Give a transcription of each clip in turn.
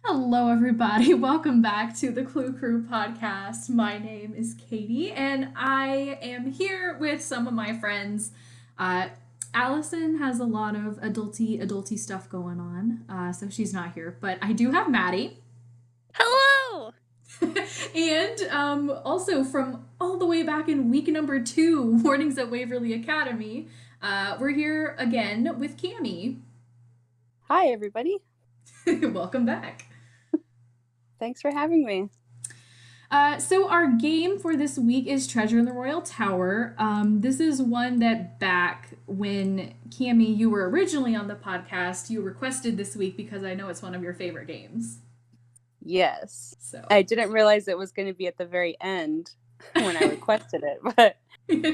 Hello, everybody. Welcome back to the Clue Crew podcast. My name is Katie, and I am here with some of my friends. Uh, Allison has a lot of adulty stuff going on, so she's not here. But I do have Maddie, Hello! and also from all the way back in week number 2, Mornings at Waverly Academy, we're here again with Cami. Hi, everybody. Welcome back. Thanks for having me. So our game for this week is Treasure in the Royal Tower. This is one that back when Cami, you were originally on the podcast, you requested this week because I know it's one of your favorite games. Yes. So I didn't realize it was going to be at the very end when I requested it, but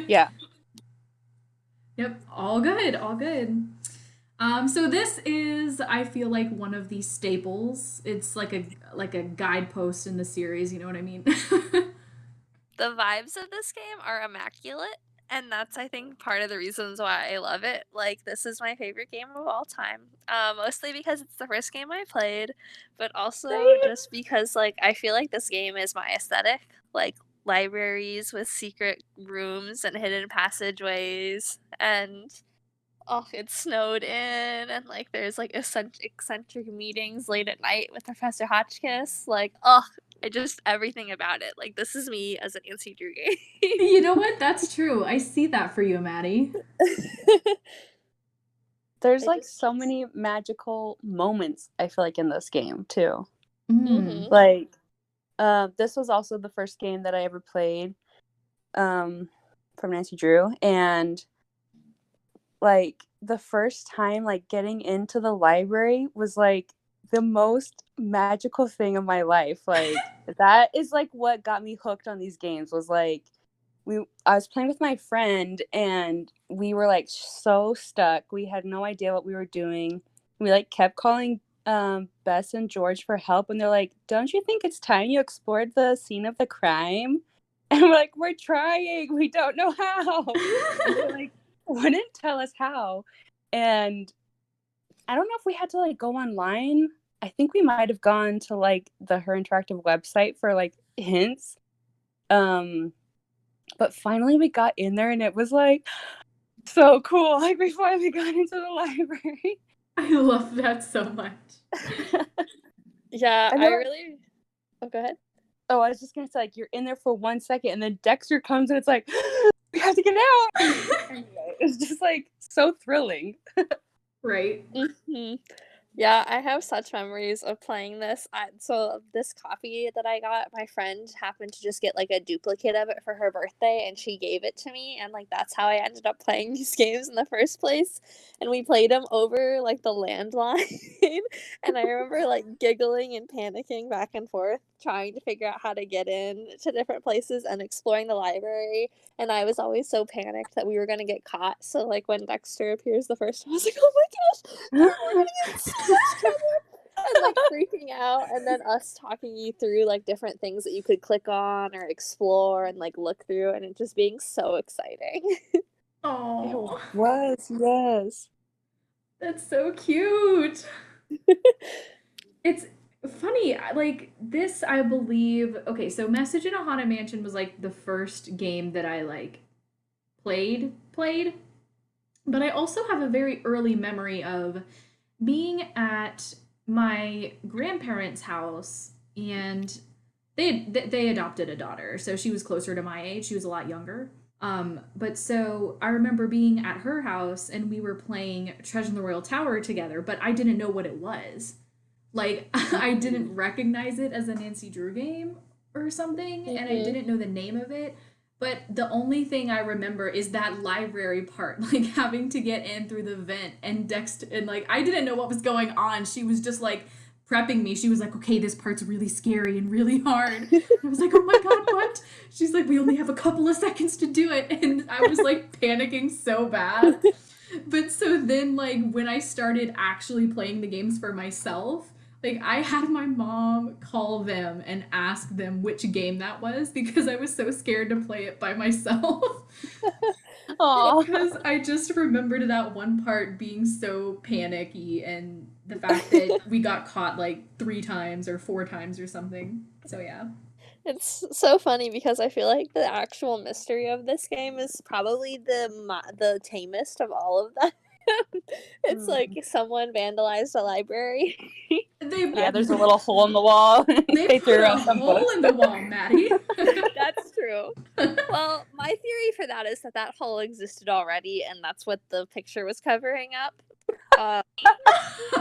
yeah. Yep, all good, all good. So this is, I feel like, one of the staples. It's like a guidepost in the series. You know what I mean? The vibes of this game are immaculate, and that's, I think, part of the reasons why I love it. Like, this is my favorite game of all time. Mostly because it's the first game I played, but also just because, like, I feel like this game is my aesthetic. Like, libraries with secret rooms and hidden passageways, and oh, it's snowed in, and like there's like eccentric meetings late at night with Professor Hotchkiss. Like, oh, I just everything about it. Like, this is me as a Nancy Drew game. You know what? That's true. I see that for you, Maddie. There's like so many magical moments, I feel like, in this game too. Mm. Like, this was also the first game that I ever played from Nancy Drew, and like the first time like getting into the library was like the most magical thing of my life. Like that is like what got me hooked on these games was like I was playing with my friend and we were like so stuck. We had no idea what we were doing. We like kept calling Bess and George for help, and they're like, "Don't you think it's time you explored the scene of the crime?" And we're like, "We're trying. We don't know how." And they like wouldn't tell us how. And I don't know if we had to like go online. I think we might have gone to like the Her Interactive website for like hints. But finally we got in there and it was like so cool. Like we finally got into the library. I love that so much. Yeah, And I then, really. Oh, go ahead. oh, I was just gonna say like you're in there for 1 second and then Dexter comes and it's like we have to get out. Anyway, it's just like so thrilling. Right. Hmm. Yeah, I have such memories of playing this. So this copy that I got, my friend happened to just get like a duplicate of it for her birthday, and she gave it to me, and like that's how I ended up playing these games in the first place. And we played them over like the landline, and I remember like giggling and panicking back and forth, trying to figure out how to get in to different places and exploring the library. And I was always so panicked that we were gonna get caught. So like when Dexter appears the first time, I was like, oh my gosh, we're gonna get in so much trouble. And like freaking out, and then us talking you through like different things that you could click on or explore and like look through, and it just being so exciting. Oh, It was, yes. that's so cute. It's funny, like this, I believe. Okay, so Message in a Haunted Mansion was like the first game that I like played, but I also have a very early memory of being at my grandparents' house, and they adopted a daughter, so she was closer to my age. She was a lot younger. But so I remember being at her house and we were playing Treasure in the Royal Tower together, but I didn't know what it was. Like I didn't recognize it as a Nancy Drew game or something, and I Hmm. didn't know the name of it. But the only thing I remember is that library part, like having to get in through the vent and Dexter, and like I didn't know what was going on. She was just like prepping me. She was like, "Okay, this part's really scary and really hard." I was like, "Oh my god, what?" She's like, "We only have a couple of seconds to do it," and I was like panicking so bad. But so then, like when I started actually playing the games for myself, like I had my mom call them and ask them which game that was because I was so scared to play it by myself. Aw. Because I just remembered that one part being so panicky and the fact that we got caught like 3 times or 4 times or something. So yeah. It's so funny because I feel like the actual mystery of this game is probably the tamest of all of them. It's like someone vandalized a library. They Yeah, there's a little hole in the wall. they threw put a out some hole books. in the wall, Maddie. That's true. Well, my theory for that is that that hole existed already, and that's what the picture was covering up.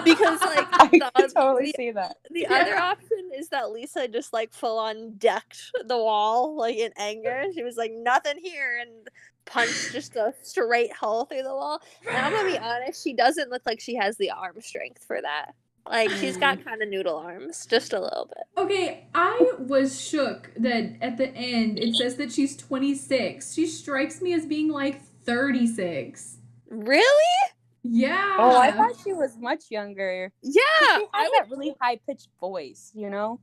Because like I the, could totally the see that. The Yeah. other option is that Lisa just like full on decked the wall like in anger. She was like nothing here and punched just a straight hole through the wall. And I'm gonna be honest, she doesn't look like she has the arm strength for that. Like she's got kind of noodle arms, just a little bit. Okay, I was shook that at the end it says that she's 26. She strikes me as being like 36. Really? Yeah. Oh, I thought she was much younger. Yeah. She has that really high pitched voice, you know?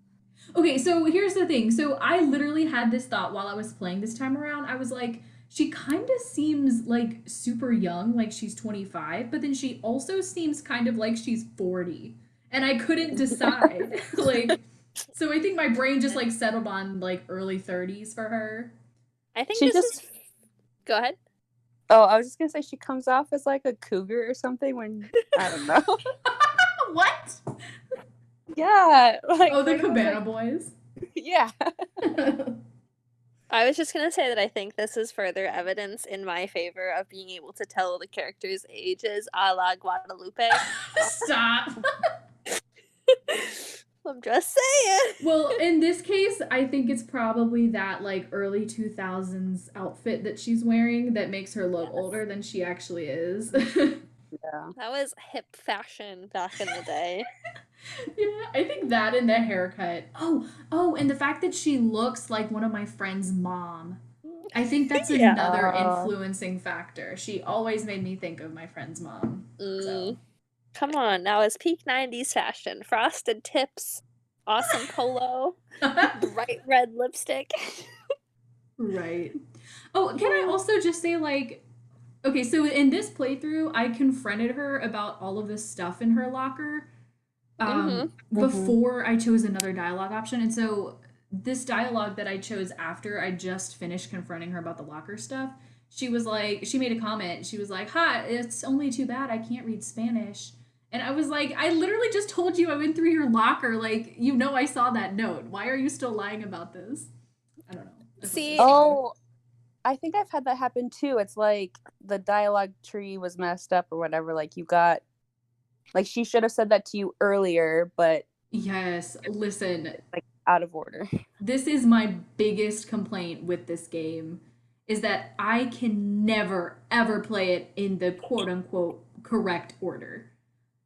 Okay, so here's the thing. So I literally had this thought while I was playing this time around. I was like, she kind of seems like super young, like she's 25, but then she also seems kind of like she's 40. And I couldn't decide. Like, so I think my brain just like settled on like early 30s for her. I think She this just- is. Go ahead. Oh, I was just gonna say she comes off as like a cougar or something when I don't know. What? Yeah. Like, Oh, the I was Cabana like, Boys. yeah. I was just gonna say that I think this is further evidence in my favor of being able to tell the characters' ages a la Guadalupe. Stop. I'm just saying. Well, in this case, I think it's probably that like early 2000s outfit that she's wearing that makes her look Yes. older than she actually is. Yeah. That was hip fashion back in the day. Yeah, I think that and the haircut. Oh, and the fact that she looks like one of my friend's mom. I think that's Yeah. another Oh. influencing factor. She always made me think of my friend's mom. So. Come on, now it's peak 90s fashion. Frosted tips, awesome polo, bright red lipstick. Right. Oh, can I also just say, like, okay, so in this playthrough, I confronted her about all of this stuff in her locker before I chose another dialogue option. And so this dialogue that I chose after I just finished confronting her about the locker stuff, she was like, she made a comment. She was like, "Ha, it's only too bad I can't read Spanish." And I was like, I literally just told you I went through your locker. Like, you know I saw that note. Why are you still lying about this? I don't know. See- Oh, I think I've had that happen too. It's like the dialogue tree was messed up or whatever. Like you got, like she should have said that to you earlier, but Yes, listen, out of order. this is my biggest complaint with this game is that I can never ever play it in the quote unquote correct order.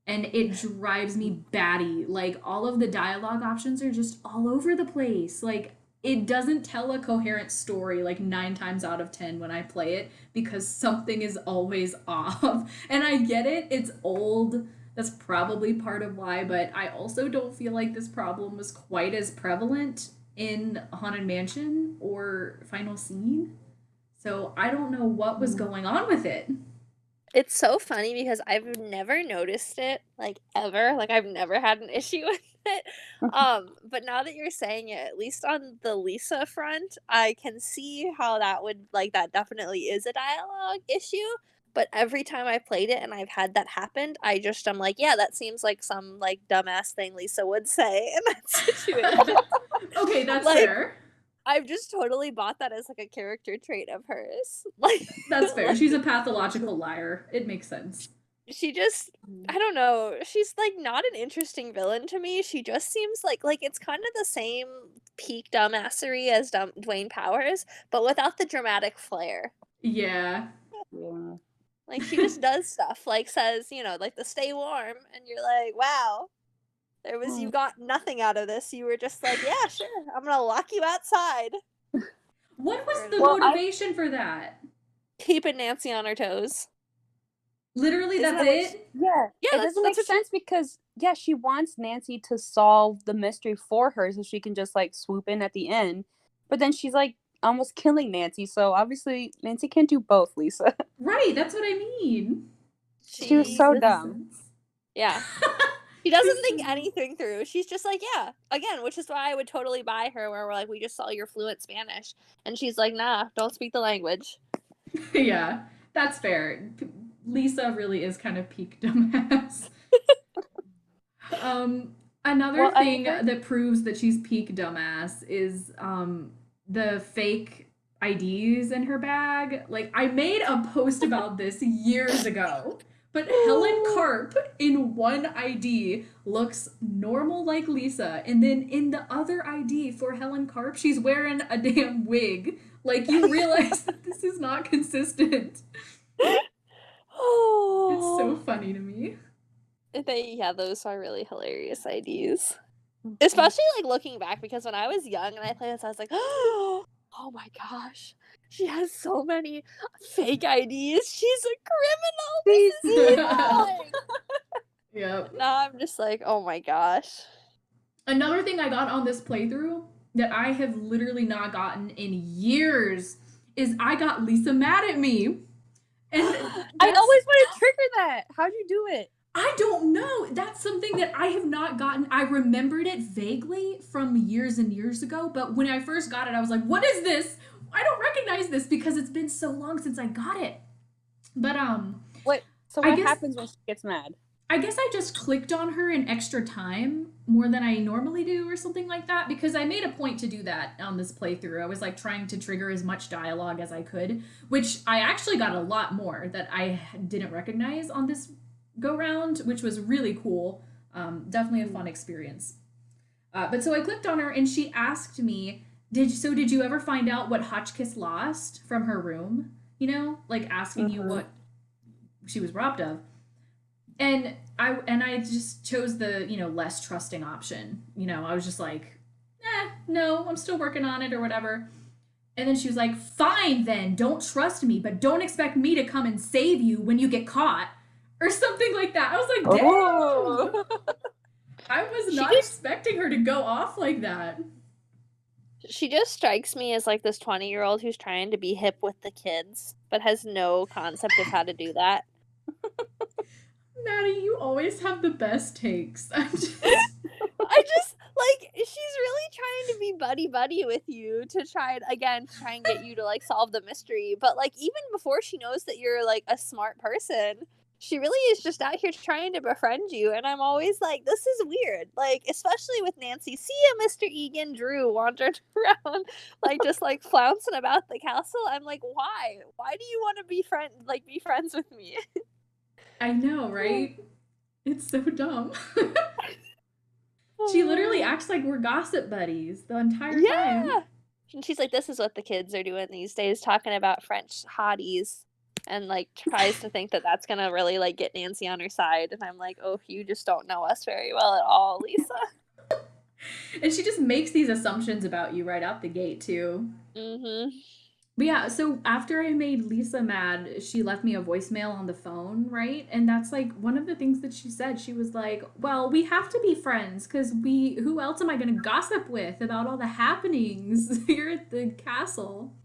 And it drives me batty. Like all of the dialogue options are just all over the place. Like it doesn't tell a coherent story like 9 times out of 10 when I play it because something is always off. And I get it, it's old. That's probably part of why, but I also don't feel like this problem was quite as prevalent in Haunted Mansion or Final Scene. So I don't know what was going on with it. It's so funny because I've never noticed it, like ever. Like I've never had an issue with it. But now that you're saying it, at least on the Lisa front, I can see how that would like that definitely is a dialogue issue. But every time I played it and I've had that happen, I'm like, yeah, that seems like some like dumbass thing Lisa would say in that situation. Okay, that's Like- fair. I've just totally bought that as like a character trait of hers. Like That's fair. She's a pathological liar. It makes sense. she just I don't know. She's like not an interesting villain to me. She just seems like it's kind of the same peak dumbassery as Dwayne Powers, but without the dramatic flair. Yeah. Yeah. Like she just does stuff like says, like the stay warm and you're like, wow. You got nothing out of this. You were just like, yeah, sure. I'm going to lock you outside. What was the Well, motivation for that? Keeping Nancy on her toes. Literally, Isn't that's that what it? Yeah. Yeah, It that's- doesn't that's make sense because she wants Nancy to solve the mystery for her so she can just like swoop in at the end. But then she's like almost killing Nancy, so obviously Nancy can't do both, Lisa. Right, that's what I mean. She was so Jesus. dumb. Yeah. She doesn't think anything through. She's just like, yeah, again, which is why I would totally buy her where we're like, we just saw your fluent Spanish. And she's like, nah, don't speak the language. Yeah, that's fair. Lisa really is kind of peak dumbass. Another Well, I thing heard- that proves that she's peak dumbass is the fake IDs in her bag. Like I made a post about this years ago, but Helen Karp in one ID looks normal like Lisa, and then in the other ID for Helen Karp, she's wearing a damn wig. Like you realize that this is not consistent. It's so funny to me. Yeah, those are really hilarious IDs. Especially like looking back, because when I was young and I played this, I was like, oh my gosh, she has so many fake IDs. She's a criminal. This is evil. Yep. Now I'm just like, oh my gosh. Another thing I got on this playthrough that I have literally not gotten in years is I got Lisa mad at me. And I always want to trigger that. How'd you do it? I don't know. That's something that I have not gotten. I remembered it vaguely from years and years ago, but when I first got it, I was like, what is this? I don't recognize this because it's been so long since I got it. But Wait, so I what guess- happens when she gets mad? I guess I just clicked on her in extra time more than I normally do or something like that because I made a point to do that on this playthrough. I was like trying to trigger as much dialogue as I could, which I actually got a lot more that I didn't recognize on this go round, which was really cool. Definitely a fun experience. But so I clicked on her and she asked me, did you ever find out what Hotchkiss lost from her room? You know, like asking you what she was robbed of. And I just chose the, less trusting option. I was just like, no, I'm still working on it or whatever. And then she was like, fine then, don't trust me, but don't expect me to come and save you when you get caught. Or something like that. I was like, damn! Oh. I was She not just- expecting her to go off like that. She just strikes me as like this 20-year-old who's trying to be hip with the kids, but has no concept of how to do that. Maddie, you always have the best takes. I just like she's really trying to be buddy with you to try and get you to like solve the mystery. But like even before she knows that you're like a smart person, she really is just out here trying to befriend you. And I'm always like, this is weird. Like especially with Nancy. See ya, Mr. Egan Drew wandered around like just like flouncing about the castle. I'm like, why? Why do you want to be friends with me? I know, right? It's so dumb. She literally acts like we're gossip buddies the entire time. Yeah. And she's like, this is what the kids are doing these days, talking about French hotties, and like tries to think that that's gonna really like get Nancy on her side. And I'm like, oh, you just don't know us very well at all, Lisa. And she just makes these assumptions about you right out the gate, too. Mm-hmm. But yeah, so after I made Lisa mad, she left me a voicemail on the phone, right? And that's like one of the things that she said. She was like, well, we have to be friends because who else am I going to gossip with about all the happenings here at the castle?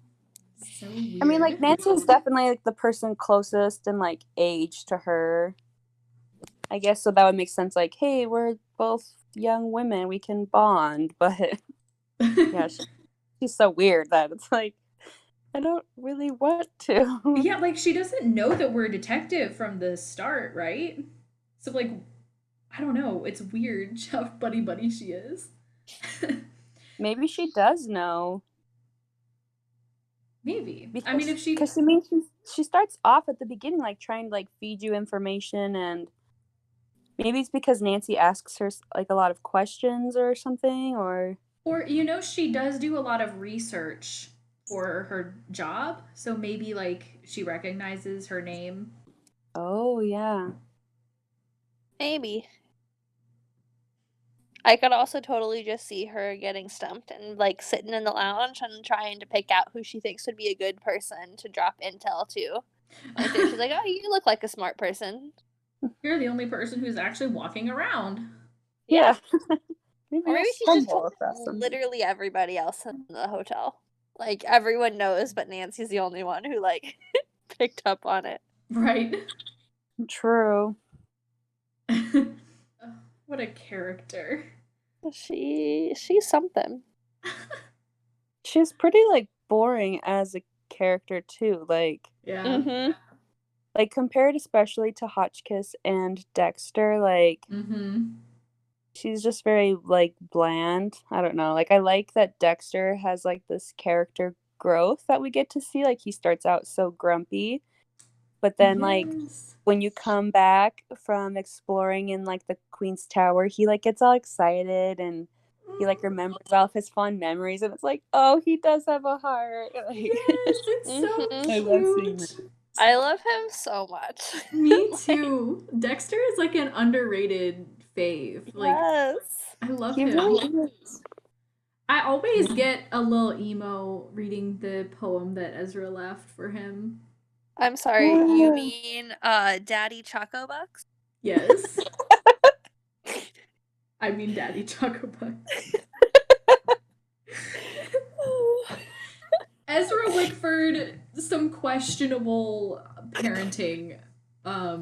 So weird. I mean, like Nancy's definitely like the person closest in like age to her. I guess so that would make sense. Like, hey, we're both young women, we can bond. But yeah, she's so weird that it's like I don't really want to. Yeah, like she doesn't know that we're a detective from the start, right? So like, I don't know. It's weird how buddy she is. Maybe she does know. Maybe. Because, I mean, if she because I mean, she starts off at the beginning like trying to like feed you information, and maybe it's because Nancy asks her like a lot of questions or something, or she does do a lot of research for her job, so maybe like she recognizes her name. oh yeah. Maybe. I could also totally just see her getting stumped and like sitting in the lounge and trying to pick out who she thinks would be a good person to drop intel to. I think she's like, oh, you look like a smart person. You're the only person who's actually walking around. Yeah. Maybe Or maybe I'll she just stumble told across them. literally everybody else in the hotel. Like everyone knows, but Nancy's the only one who like picked up on it. Right. True. What a character. She's something. She's pretty like boring as a character too. Yeah. Mm-hmm. Like compared especially to Hotchkiss and Dexter, like Mm-hmm. she's just very like bland. I don't know. Like I like that Dexter has like this character growth that we get to see. Like he starts out so grumpy, but then like Yes. when you come back from exploring in like the Queen's Tower, he like gets all excited and he like remembers all of his fond memories and it's like, oh, he does have a heart. Like, Yes, it's so Mhm. I love seeing cute. that. I love him so much. Me Like, too. Dexter is like an underrated fave. Like, yes. I love He him. really is. I always Yeah. get a little emo reading the poem that Ezra left for him. I'm sorry, you Yeah. mean Daddy Choco Bucks? Yes. I mean Daddy Chocobuck. Ezra Wickford, some questionable parenting. But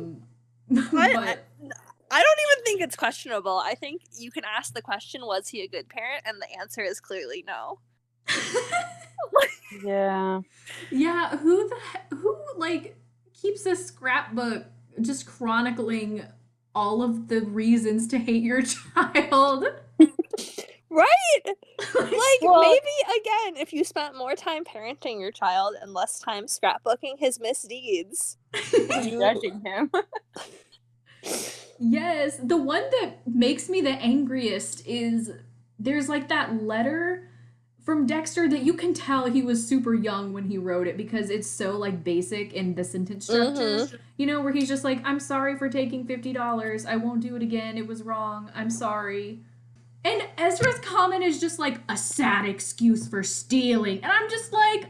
I don't even think it's questionable. I think you can ask the question, was he a good parent? And the answer is clearly no. Yeah. yeah, who like keeps a scrapbook just chronicling all of the reasons to hate your child? Right? Like, Well- maybe, again, if you spent more time parenting your child and less time scrapbooking his misdeeds. Judging him. Yes, the one that makes me the angriest is there's like that letter from Dexter that you can tell he was super young when he wrote it because it's so like basic in the sentence structure. You know, where he's just like, I'm sorry for taking $50. I won't do it again. It was wrong. I'm sorry. And Ezra's comment is just like a sad excuse for stealing. And I'm just like,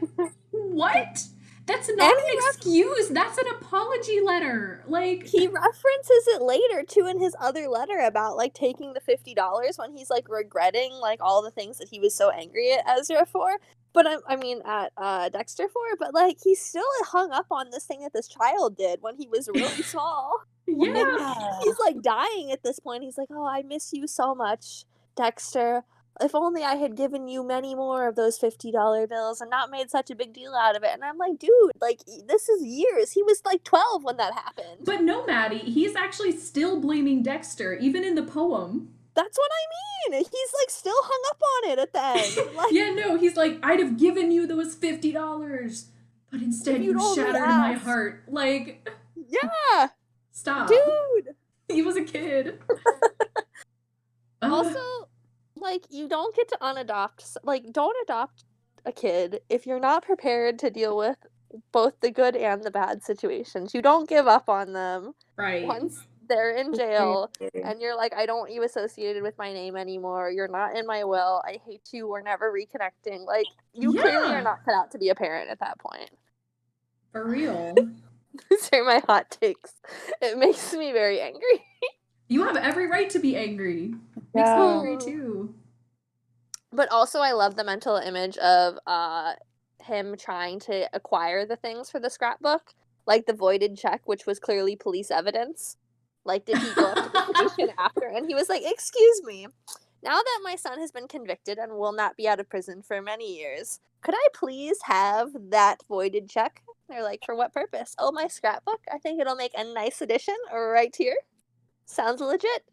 what? That's not an excuse. That's an apology letter. Like, He references it later too in his other letter about like taking the $50 when he's like regretting like all the things that he was so angry at Ezra for. But I mean at Dexter for. But like he's still hung up on this thing that this child did when he was really small. yeah. He's like dying at this point. He's like, "Oh, I miss you so much, Dexter. If only I had given you many more of those $50 bills and not made such a big deal out of it." And I'm like, dude, like, this is years. He was like 12 when that happened. But no, Maddie, he's actually still blaming Dexter, even in the poem. That's what I mean. He's like still hung up on it at the end. Like, Yeah, no, he's like, I'd have given you those $50, but instead If you you'd only shattered my asked. heart. Like, yeah, stop. dude. He was a kid. Also, like, you don't get to don't adopt a kid if you're not prepared to deal with both the good and the bad situations. You don't give up on them right. once they're in jail and you're like, I don't want you associated with my name anymore. You're not in my will. I hate you. We're never reconnecting. Like, you clearly Yeah. are not cut out to be a parent at that point. For real. These are my hot takes. It makes me very angry. You have every right to be angry. Makes me Yeah. angry too. But also, I love the mental image of him trying to acquire the things for the scrapbook, like the voided check, which was clearly police evidence. Like, did he go up to the station after? And he was like, "Excuse me, now that my son has been convicted and will not be out of prison for many years, could I please have that voided check?" They're like, "For what purpose?" "Oh, my scrapbook. I think it'll make a nice addition right here. Sounds legit."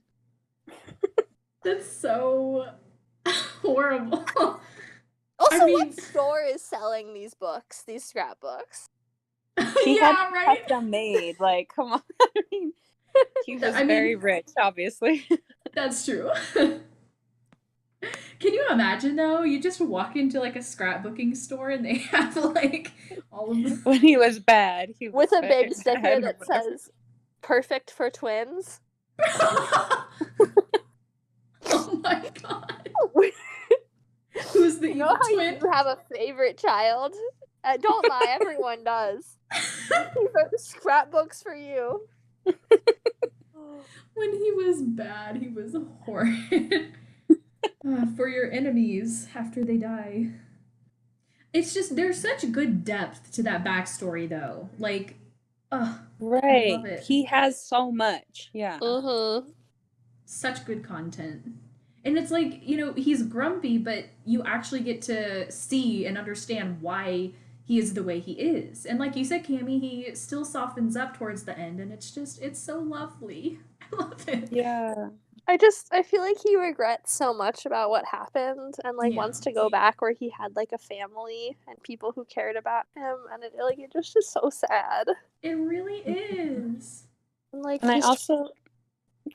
That's so horrible. Also, mean- what store is selling these books, these scrapbooks? He yeah, had right? them made. Like, come on. I mean, he was I mean- very rich, obviously. That's true. Can you imagine though? You just walk into like a scrapbooking store and they have like all of the When he was bad, he was With a very big sticker bad or that whatever. says "Perfect for twins." Oh my god. Who's the You know evil how twin? you have a favorite child? Don't lie, everyone does. These are the scrapbooks for you. When he was bad, he was horrid. For your enemies after they die. It's just, there's such good depth to that backstory though. Like, Right. it. He has so much. Yeah. Mm-hmm. such good content. And it's like, he's grumpy, but you actually get to see and understand why he is the way he is. And like you said, Cammy, he still softens up towards the end, and it's so lovely. I love it. Yeah. I feel like he regrets so much about what happened and like Yeah. wants to go back where he had like a family and people who cared about him, and it just is so sad. It really is. And like And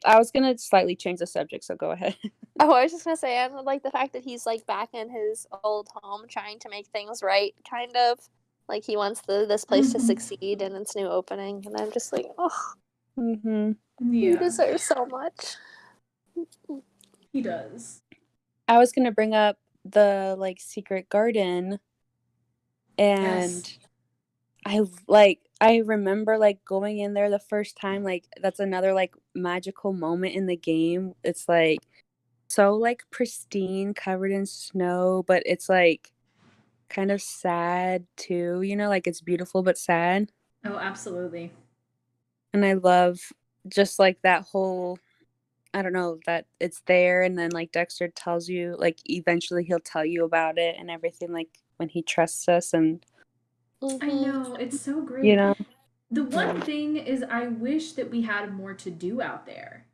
I was gonna slightly change the subject, so go ahead. I was just gonna say, and like the fact that he's like back in his old home trying to make things right, kind of like he wants this place to succeed in its new opening, and I'm just like, oh, Mm-hmm. he Yeah, deserves so much. he does. I was gonna bring up the like secret garden, and Yes. I remember like going in there the first time. Like that's another like magical moment in the game. It's like so like pristine, covered in snow, but it's like kind of sad too. Like it's beautiful but sad. Oh, absolutely. And I love just like that whole, I don't know, that it's there, and then like Dexter tells you, like eventually he'll tell you about it and everything, like when he trusts us, and I know, it's so great. you know, The one yeah. thing is I wish that we had more to do out there.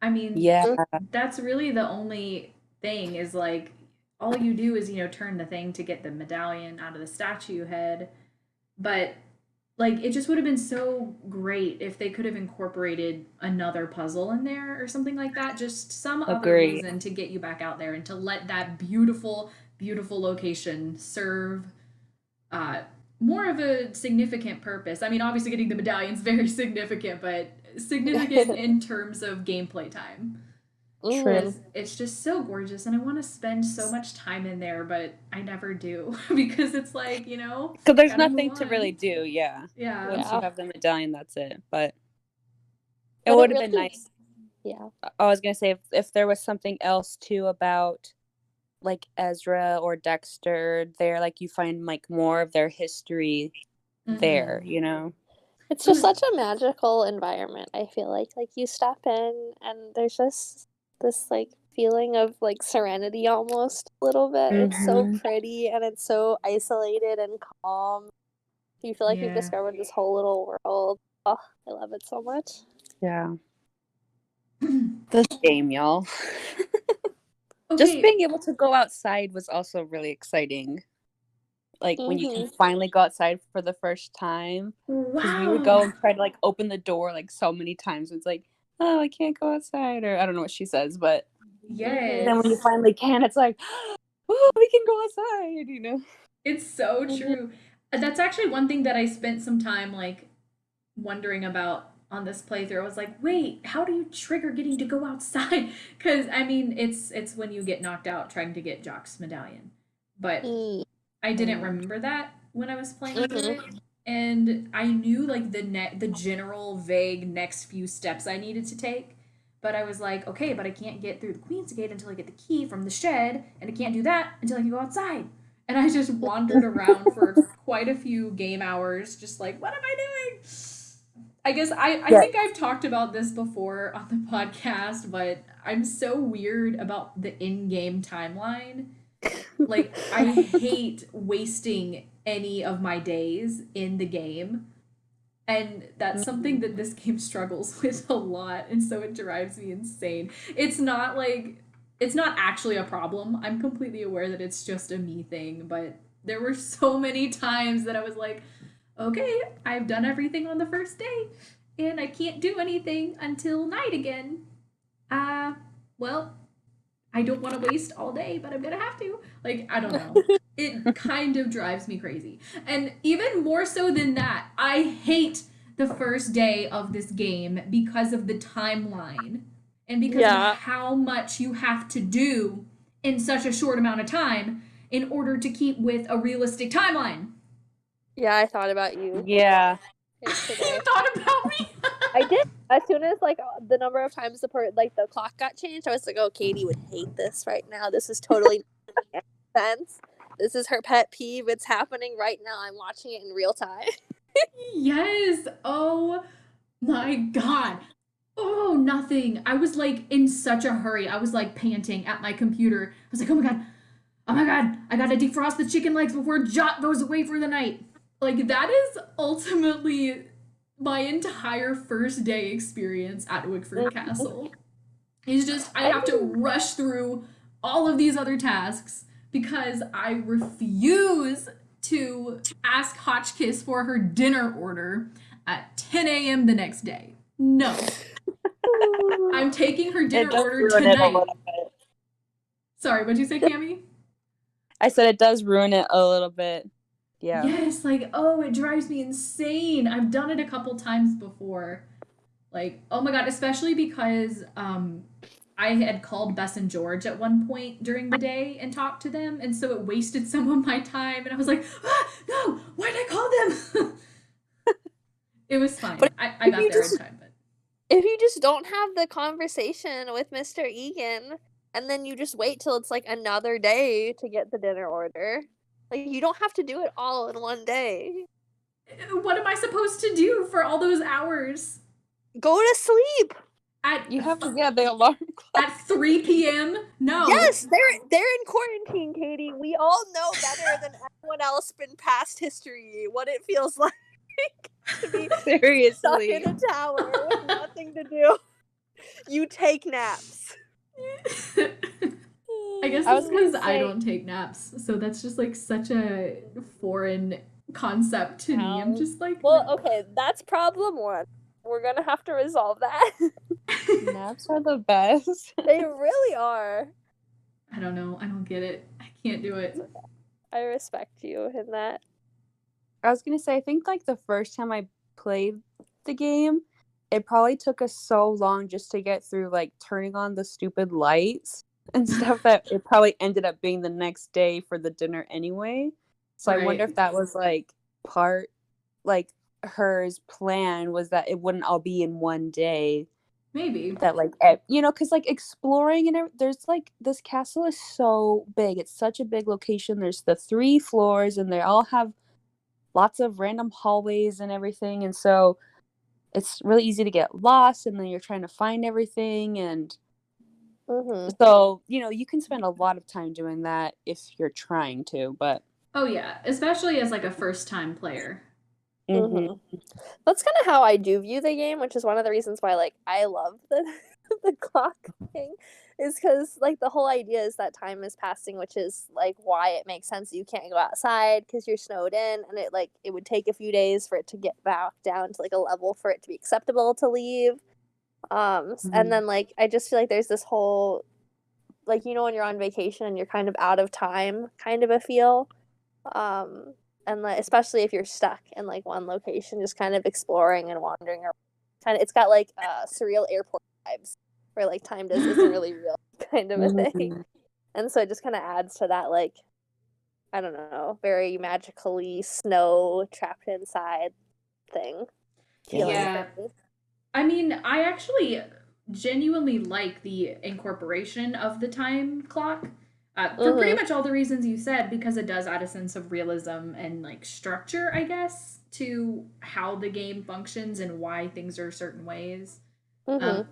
I mean, Yeah, that's really the only thing is like all you do is, turn the thing to get the medallion out of the statue head. But like it just would have been so great if they could have incorporated another puzzle in there or something like that. Just some other agree. reason to get you back out there and to let that beautiful, beautiful location serve uh, more of a significant purpose. I mean, obviously, getting the medallion's very significant, but significant in terms of gameplay time. True. Because it's just so gorgeous, and I want to spend so much time in there, but I never do because it's like, Because there's gotta nothing move to really on. do. Yeah, Yeah. once you Yeah, have the medallion, that's it. But it but would it have been really, nice. yeah, I was gonna say if there was something else too about like Ezra or Dexter there, like you find like more of their history there. Mm-hmm. it's It just was, such a magical environment. I feel like you step in and there's just this like feeling of like serenity almost a little bit. It's so Mm-hmm. pretty and it's so isolated and calm. You feel like you've yeah. discovered this whole little world. Oh, I love it so much. Yeah, this game, y'all. Just Okay. being able to go outside was also really exciting. Like when you can finally go outside for the first time, because we would go Wow. and try to like open the door like so many times. It's like, oh, I can't go outside, or I don't know what she says, but then when you Yes. finally can, it's like, oh, we can go outside. It's so Mhm. true. That's actually one thing that I spent some time like wondering about on this playthrough. I was like, wait, how do you trigger getting to go outside? Because I mean, it's when you get knocked out trying to get Jock's medallion, but Mm. I didn't remember that when I was playing through Mhm. it, and I knew like the general vague next few steps I needed to take. But I was like, okay, but I can't get through the Queen's Gate until I get the key from the shed, and I can't do that until I can go outside. And I just wandered around for quite a few game hours, just like, what am I doing? I guess I Yeah. think I've talked about this before on the podcast, but I'm so weird about the in game timeline. Like, I hate wasting any of my days in the game. And that's something that this game struggles with a lot. And so it drives me insane. It's not actually a problem. I'm completely aware that it's just a me thing. But there were so many times that I was like, okay, I've done everything on the first day. And I can't do anything until night again. Well, I don't want to waste all day, but I'm gonna have to. Like, I don't know. It kind of drives me crazy. And even more so than that, I hate the first day of this game because of the timeline and because of Yeah, how much you have to do in such a short amount of time in order to keep with a realistic timeline. yeah, I thought about you Yeah. You yesterday. thought about me? I did. As soon as like the number of times the clock got changed, I was like, "Oh, Katie would hate this right now. This is totally making sense. This is her pet peeve. It's happening right now. I'm watching it in real time." Yes. Oh my god. Oh, nothing. I was like in such a hurry. I was like panting at my computer. I was like, oh my god, I gotta defrost the chicken legs before Jot goes away for the night. Like, that is ultimately my entire first day experience at Wickford Castle. It's just, I have to rush through all of these other tasks because I refuse to ask Hotchkiss for her dinner order at 10 a.m. the next day. No. I'm taking her It dinner does order ruin it a tonight. little bit. Sorry, what'd you say, Cammy? I said it does ruin it a little bit. Yeah. Yes, like, oh, it drives me insane. I've done it a couple times before. Like, oh my god, especially because I had called Bess and George at one point during the day and talked to them, and so it wasted some of my time, and I was like, no, why did I call them? It was fine. But I got there in time, but if you just don't have the conversation with Mr. Egan, and then you just wait till it's like another day to get the dinner order, like you don't have to do it all in one day. what am I supposed to do for all those hours? Go to sleep. You have to get the alarm clock. At 3 p.m.? No. Yes, they're in quarantine, Katie. We all know better than anyone else in past history what it feels like to be stuck Seriously. in a tower with nothing to do. You take naps. I guess I it's was because gonna I say- don't take naps, so that's just like such a foreign concept to me. I'm just like, Well, no. okay, that's problem one. We're gonna have to resolve that. Naps are the best. They really are. I don't know. I don't get it. I can't do it. I respect you in that. I was gonna say, I think like the first time I played the game, it probably took us so long just to get through like turning on the stupid lights and stuff that it probably ended up being the next day for the dinner anyway. So I wonder Right. if that was like part, like her's plan was that it wouldn't all be in one day. Maybe. That like because like exploring and there's like this castle is so big. It's such a big location. There's the 3 floors and they all have lots of random hallways and everything, and so it's really easy to get lost, and then you're trying to find everything, and Mm-hmm. so you can spend a lot of time doing that if you're trying to, but Oh yeah, especially as like a first time player. mhm. That's kind of how I do view the game, which is one of the reasons why like I love the the clock thing, is because like the whole idea is that time is passing, which is like why it makes sense that you can't go outside because you're snowed in, and it would take a few days for it to get back down to like a level for it to be acceptable to leave. And then like I just feel like there's this whole like when you're on vacation and you're kind of out of time kind of a feel. And like, especially if you're stuck in like one location, just kind of exploring and wandering around. It's got like surreal airport vibes where like time just isn't really real kind of a thing. Mhm. And so it just kind of adds to that like I don't know, very magically snow trapped inside thing. feeling Yeah. for me. I mean, I actually genuinely like the incorporation of the time clock for pretty much all the reasons you said, because it does add a sense of realism and like structure, I guess, to how the game functions and why things are certain ways. But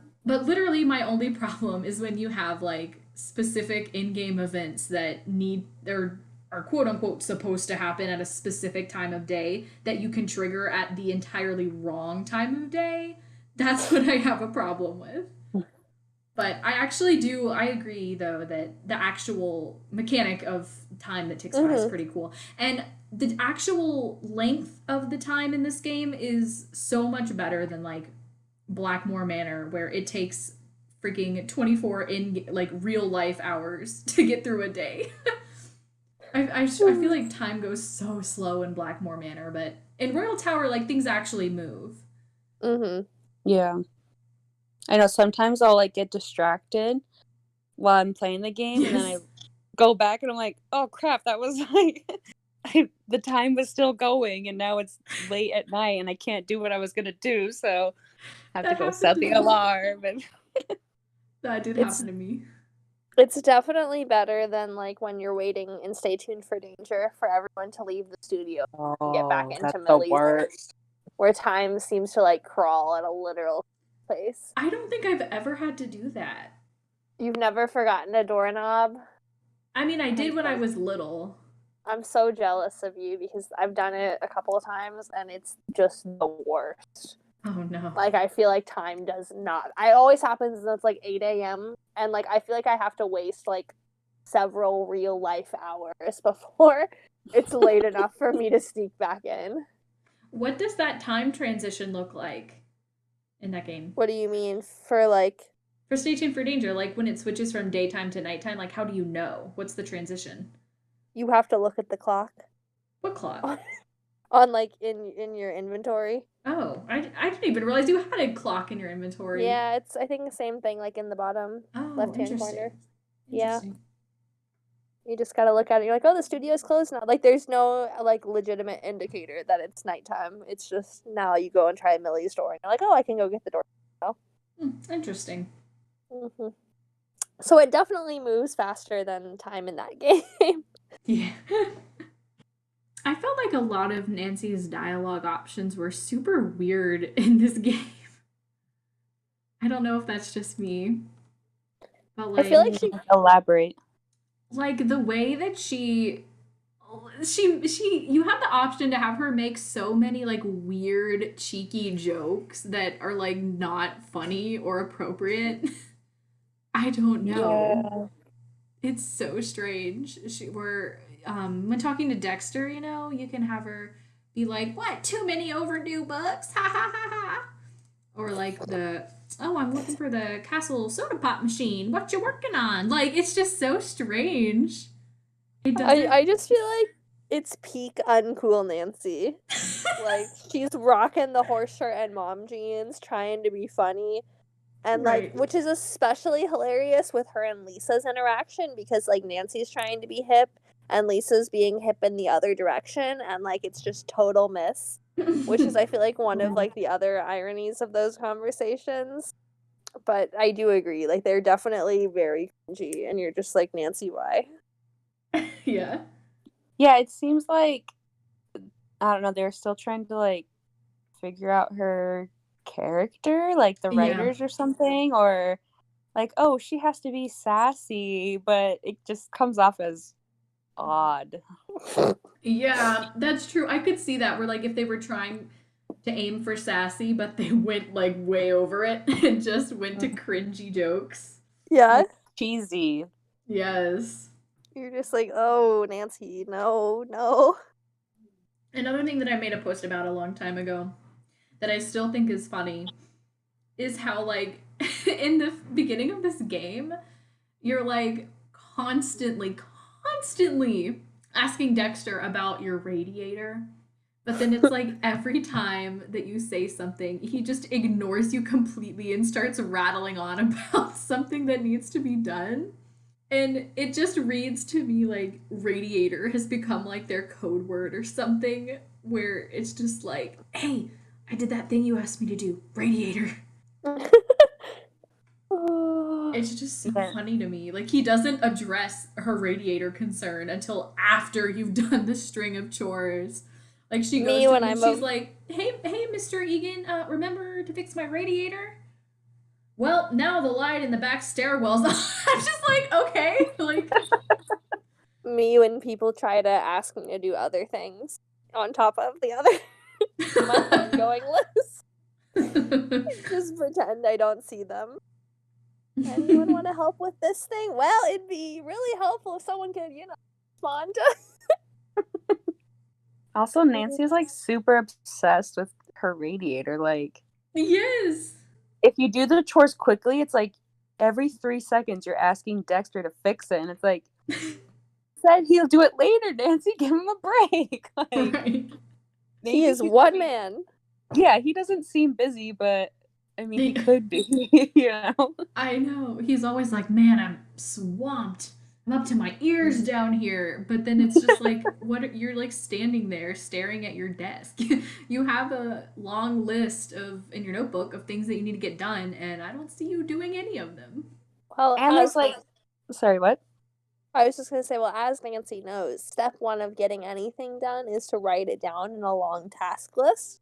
literally, my only problem is when you have like specific in-game events that need or are quote unquote supposed to happen at a specific time of day that you can trigger at the entirely wrong time of day. That's what I have a problem with. But I agree though that the actual mechanic of time that ticks by is pretty cool. And the actual length of the time in this game is so much better than like Blackmore Manor, where it takes freaking 24 in like real life hours to get through a day. I feel like time goes so slow in Blackmore Manor, but in Royal Tower, like things actually move. Yeah. I know sometimes I'll like get distracted while I'm playing the game, and then I go back and I'm like, oh crap, that was like the time was still going, and now it's late at night and I can't do what I was gonna do, so I have That to go happened set to the me. alarm. And That did It's- happen to me. It's definitely better than like when you're waiting and Stay Tuned for Danger for everyone to leave the studio and get back into that's the Millie's, worst. where time seems to like crawl at a literal place. I don't think I've ever had to do that. You've never forgotten a doorknob? I mean, I did when I so- was little. I'm so jealous of you because I've done it a couple of times and it's just the worst. Oh no. Like, I feel like time does not. It always happens and it's like 8 a.m. And like, I feel like I have to waste like several real life hours before it's late enough for me to sneak back in. What does that time transition look like in that game? What do you mean for like? For Stay Tuned for Danger, like when it switches from daytime to nighttime, like how do you know? What's the transition? You have to look at the clock What clock? on like in your inventory. Oh, I didn't even realize you had a clock in your inventory. Yeah, it's I think the same thing like in the bottom Oh, left-hand interesting. corner. Yeah. Interesting. You just gotta look at it. You're like, oh, the studio's closed now. Like, there's no like legitimate indicator that it's nighttime. It's just now you go and try Millie's door, and you're like, oh, I can go get the door. Interesting. Mm-hmm. So it definitely moves faster than time in that game. Yeah. I felt like a lot of Nancy's dialogue options were super weird in this game. I don't know if that's just me. But I feel like Elaborate. like the way that she you have the option to have her make so many like weird cheeky jokes that are like not funny or appropriate. I don't know. It's so strange. When talking to Dexter, you know, you can have her be like, "What? Too many overdue books? Ha ha ha ha!" Or like I'm looking for the castle soda pop machine. What you working on? Like, it's just so strange. It doesn't. I just feel like it's peak uncool Nancy. Like, she's rocking the horse shirt and mom jeans, trying to be funny. And like, Right. which is especially hilarious with her and Lisa's interaction because like Nancy's trying to be hip and Lisa's being hip in the other direction, and like it's just total miss. Which is, I feel like, one of like the other ironies of those conversations. But I do agree, like they're definitely very cringy, and you're just like, Nancy, why? Yeah. Yeah, it seems like I don't know, they're still trying to like figure out her character, like the Yeah. writers or something, or like, oh, she has to be sassy, but it just comes off as odd. Yeah, that's true. I could see that where like if they were trying to aim for sassy, but they went like way over it and just went to cringy jokes. Yeah. Cheesy. Yes. You're just like, oh, Nancy, no. Another thing that I made a post about a long time ago that I still think is funny is how like in the beginning of this game, you're like constantly asking Dexter about your radiator. But then it's like every time that you say something, he just ignores you completely and starts rattling on about something that needs to be done. And it just reads to me like radiator has become like their code word or something, where it's just like, hey, I did that thing you asked me to do, radiator. It's just so funny to me. Like, he doesn't address her radiator concern until after you've done the string of chores. Like, she goes to him and she's like, hey, Mr. Egan, remember to fix my radiator? Well, now the light in the back stairwell's on. I'm just like, okay. Like, me when people try to ask me to do other things on top of the other my phone going loose. Just pretend I don't see them. Anyone want to help with this thing? Well, it'd be really helpful if someone could, respond to. Also, Nancy is like super obsessed with her radiator. Like, yes. If you do the chores quickly, it's like every 3 seconds you're asking Dexter to fix it, and it's like, said he'll do it later, Nancy. Give him a break. Like, right. He is one man. Yeah, he doesn't seem busy, but I mean, he could be, you know? I know. He's always like, man, I'm swamped. I'm up to my ears down here. But then it's just like, you're like standing there staring at your desk. You have a long list in your notebook of things that you need to get done, and I don't see you doing any of them. Well, and there's like, sorry, what? I was just going to say, well, as Nancy knows, step one of getting anything done is to write it down in a long task list.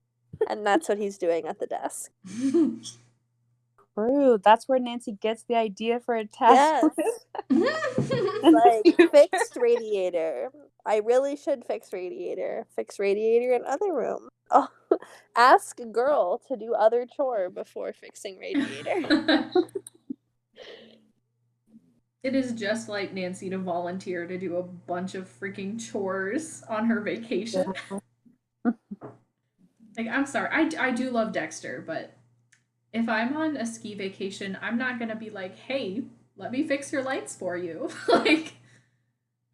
And that's what he's doing at the desk. Yeah, I know. He's always like, man, I'm swamped. I'm up to my ears down here. But then it's just like, you're like standing there staring at your desk. You have a long list in your notebook of things that you need to get done, and I don't see you doing any of them. true. That's where Nancy gets the idea for a task Yes. list. Like, fixed radiator. I really should fix radiator. Fix radiator in other room. Oh, ask girl to do other chore before fixing radiator. It is just like Nancy to volunteer to do a bunch of freaking chores on her vacation. Like, I'm sorry, I do love Dexter, but if I'm on a ski vacation, I'm not gonna be like, hey, let me fix your lights for you. Like,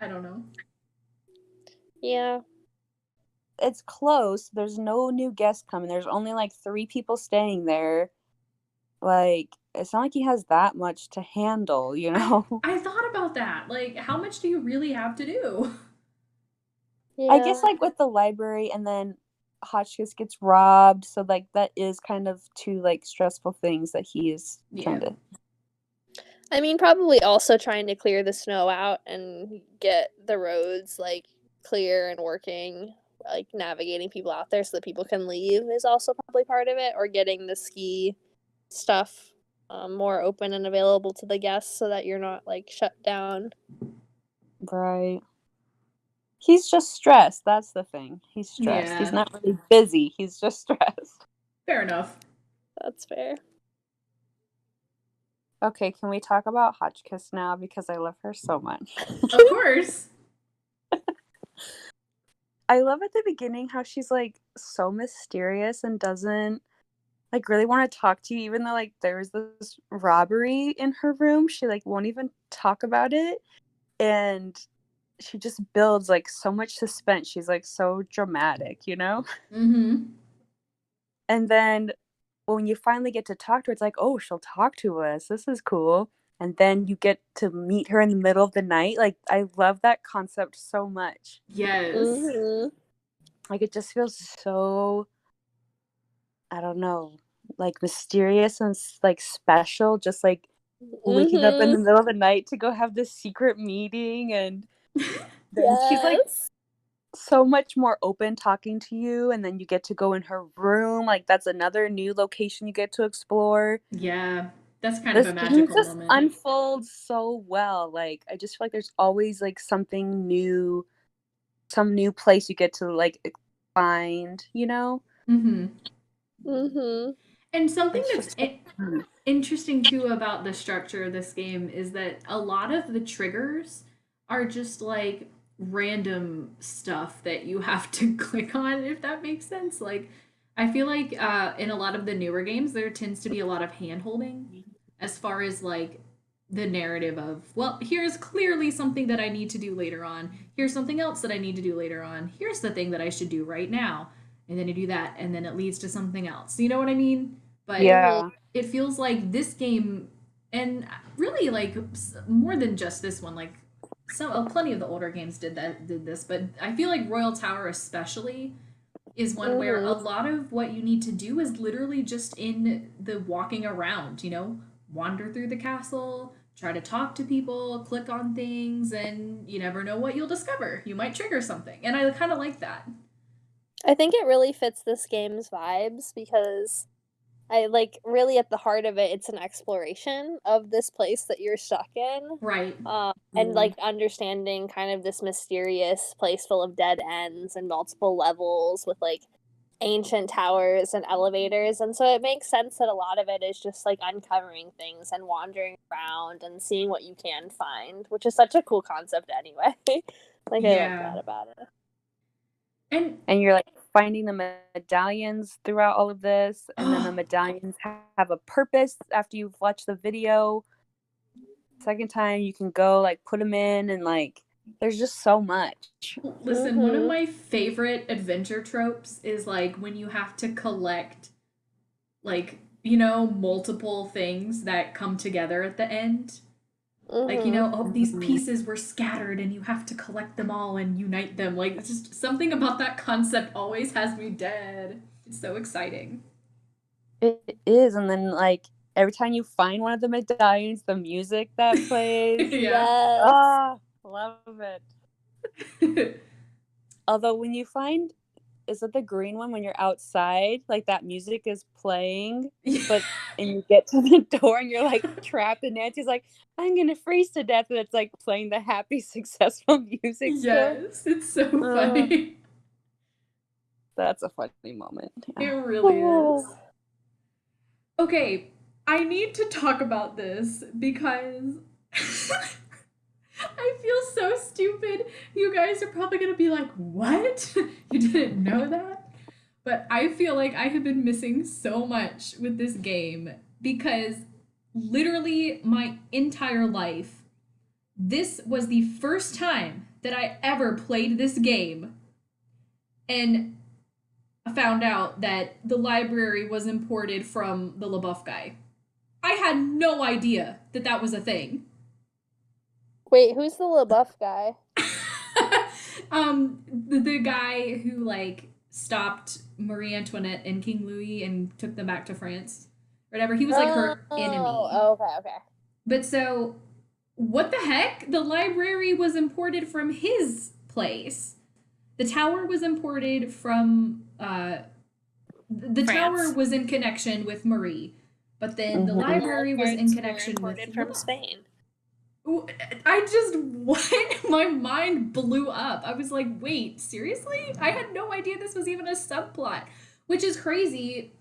I don't know. Yeah. It's close. There's no new guests coming. There's only like 3 people staying there. Like, it's not like he has that much to handle, you know? I thought about that. Like, how much do you really have to do? Yeah. I guess like with the library, and then Hotchkiss gets robbed, so like that is kind of 2 like stressful things that he is kind of. I mean, probably also trying to clear the snow out and get the roads like clear and working, like navigating people out there so that people can leave is also probably part of it, or getting the ski stuff more open and available to the guests so that you're not like shut down. Right. He's just stressed. That's the thing. He's stressed. He's Yeah. not really busy. He's just stressed. Fair enough. That's fair. Okay, can we talk about Hotchkiss now because I love her so much. Of course. I love at the beginning how she's like so mysterious and doesn't like really want to talk to you, even though like there's this robbery in her room. She like won't even talk about it, and she just builds like so much suspense. She's like so dramatic, you know? Mm-hmm. And then when you finally get to talk to her, it's like, oh, she'll talk to us. This is cool. And then you get to meet her in the middle of the night. Like, I love that concept so much. Yes. Mm-hmm. Like, it just feels so, I don't know, like mysterious and like special. Just like waking up in the middle of the night to go have this secret meeting. And then she's like so much more open talking to you, and then you get to go in her room. Like, that's another new location you get to explore. Yeah. That's kind This of a game magical just moment. unfolds so well. Like, I just feel like there's always like something new, some new place you get to like find, you know? Mm-hmm. Mm-hmm. And something It's that's just fun. interesting too about the structure of this game is that a lot of the triggers are just like random stuff that you have to click on, if that makes sense. Like, I feel like in a lot of the newer games, there tends to be a lot of hand holding as far as like the narrative of, well, here's clearly something that I need to do later on. Here's something else that I need to do later on. Here's the thing that I should do right now. And then you do that, and then it leads to something else. You know what I mean? But Yeah. it feels like this game, and really like more than just this one, like plenty of the older games did this, but I feel like Royal Tower especially is one where a lot of what you need to do is literally just in the walking around, you know, wander through the castle, try to talk to people, click on things, and you never know what you'll discover. You might trigger something, and I kind of like that. I think it really fits this game's vibes because I like really at the heart of it, it's an exploration of this place that you're stuck in. Right. And like understanding kind of this mysterious place full of dead ends and multiple levels with like ancient towers and elevators. And so it makes sense that a lot of it is just like uncovering things and wandering around and seeing what you can find, which is such a cool concept anyway. Like, I love that about it. And you're like finding the medallions throughout all of this, and then the medallions have a purpose after you've watched the video. Second time you can go like put them in, and like there's just so much. Listen, one of my favorite adventure tropes is like when you have to collect like, you know, multiple things that come together at the end. Like, you know, oh, these pieces were scattered and you have to collect them all and unite them. Like, it's just something about that concept always has me dead. It's so exciting. It is, and then like every time you find one of the medallions, the music that plays. Yeah. Ah, love it. Although when you find is it the green one when you're outside? Like that music is playing, but and you get to the door and you're like trapped, and Nancy's like, "I'm gonna freeze to death," and it's like playing the happy, successful music still. Yes, it's so Uh, funny. That's a funny moment. It Yeah. really is. Okay, I need to talk about this because I feel so stupid. You guys are probably gonna be like, what? You didn't know that? But I feel like I have been missing so much with this game because literally my entire life, this was the first time that I ever played this game and found out that the library was imported from the LaBeouf guy. I had no idea that that was a thing. Wait, who's the LaBeouf guy? The guy who like stopped Marie Antoinette and King Louis and took them back to France, or whatever. He was like her enemy. Oh, okay. But so, what the heck? The library was imported from his place. The tower was imported from. The France. tower was in connection with Marie, but then the library was in connection with from Spain. I just what? My mind blew up. I was like, wait, seriously? I had no idea this was even a subplot, which is crazy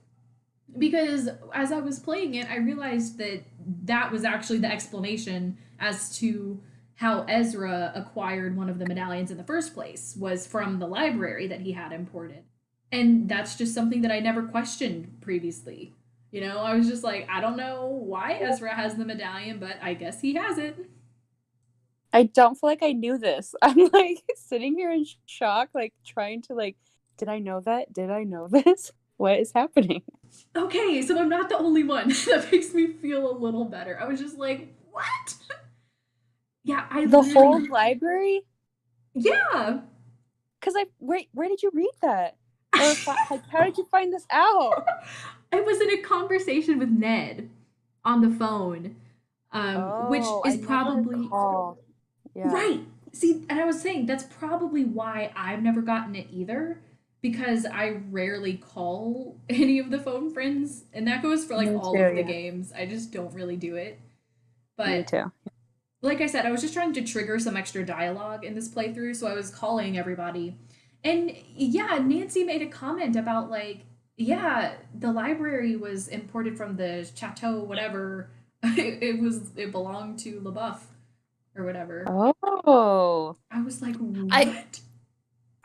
because as I was playing it, I realized that that was actually the explanation as to how Ezra acquired one of the medallions in the first place was from the library that he had imported. And that's just something that I never questioned previously. You know, I was just like, I don't know why Ezra has the medallion, but I guess he has it. I don't feel like I knew this. I'm like sitting here in shock, like trying to like, did I know that? Did I know this? What is happening? Okay, so I'm not the only one. That makes me feel a little better. I was just like, what? Yeah, I The literally... whole library? Yeah. Because where did you read that? Or like, how did you find this out? I was in a conversation with Ned on the phone, which is probably yeah. right. See, and I was saying that's probably why I've never gotten it either, because I rarely call any of the phone friends, and that goes for like all of the games. I just don't really do it. But me too. Like I said, I was just trying to trigger some extra dialogue in this playthrough, so I was calling everybody. And yeah, Nancy made a comment about like, yeah, the library was imported from the chateau, whatever. It belonged to LaBeouf or whatever. Oh. I was like, what?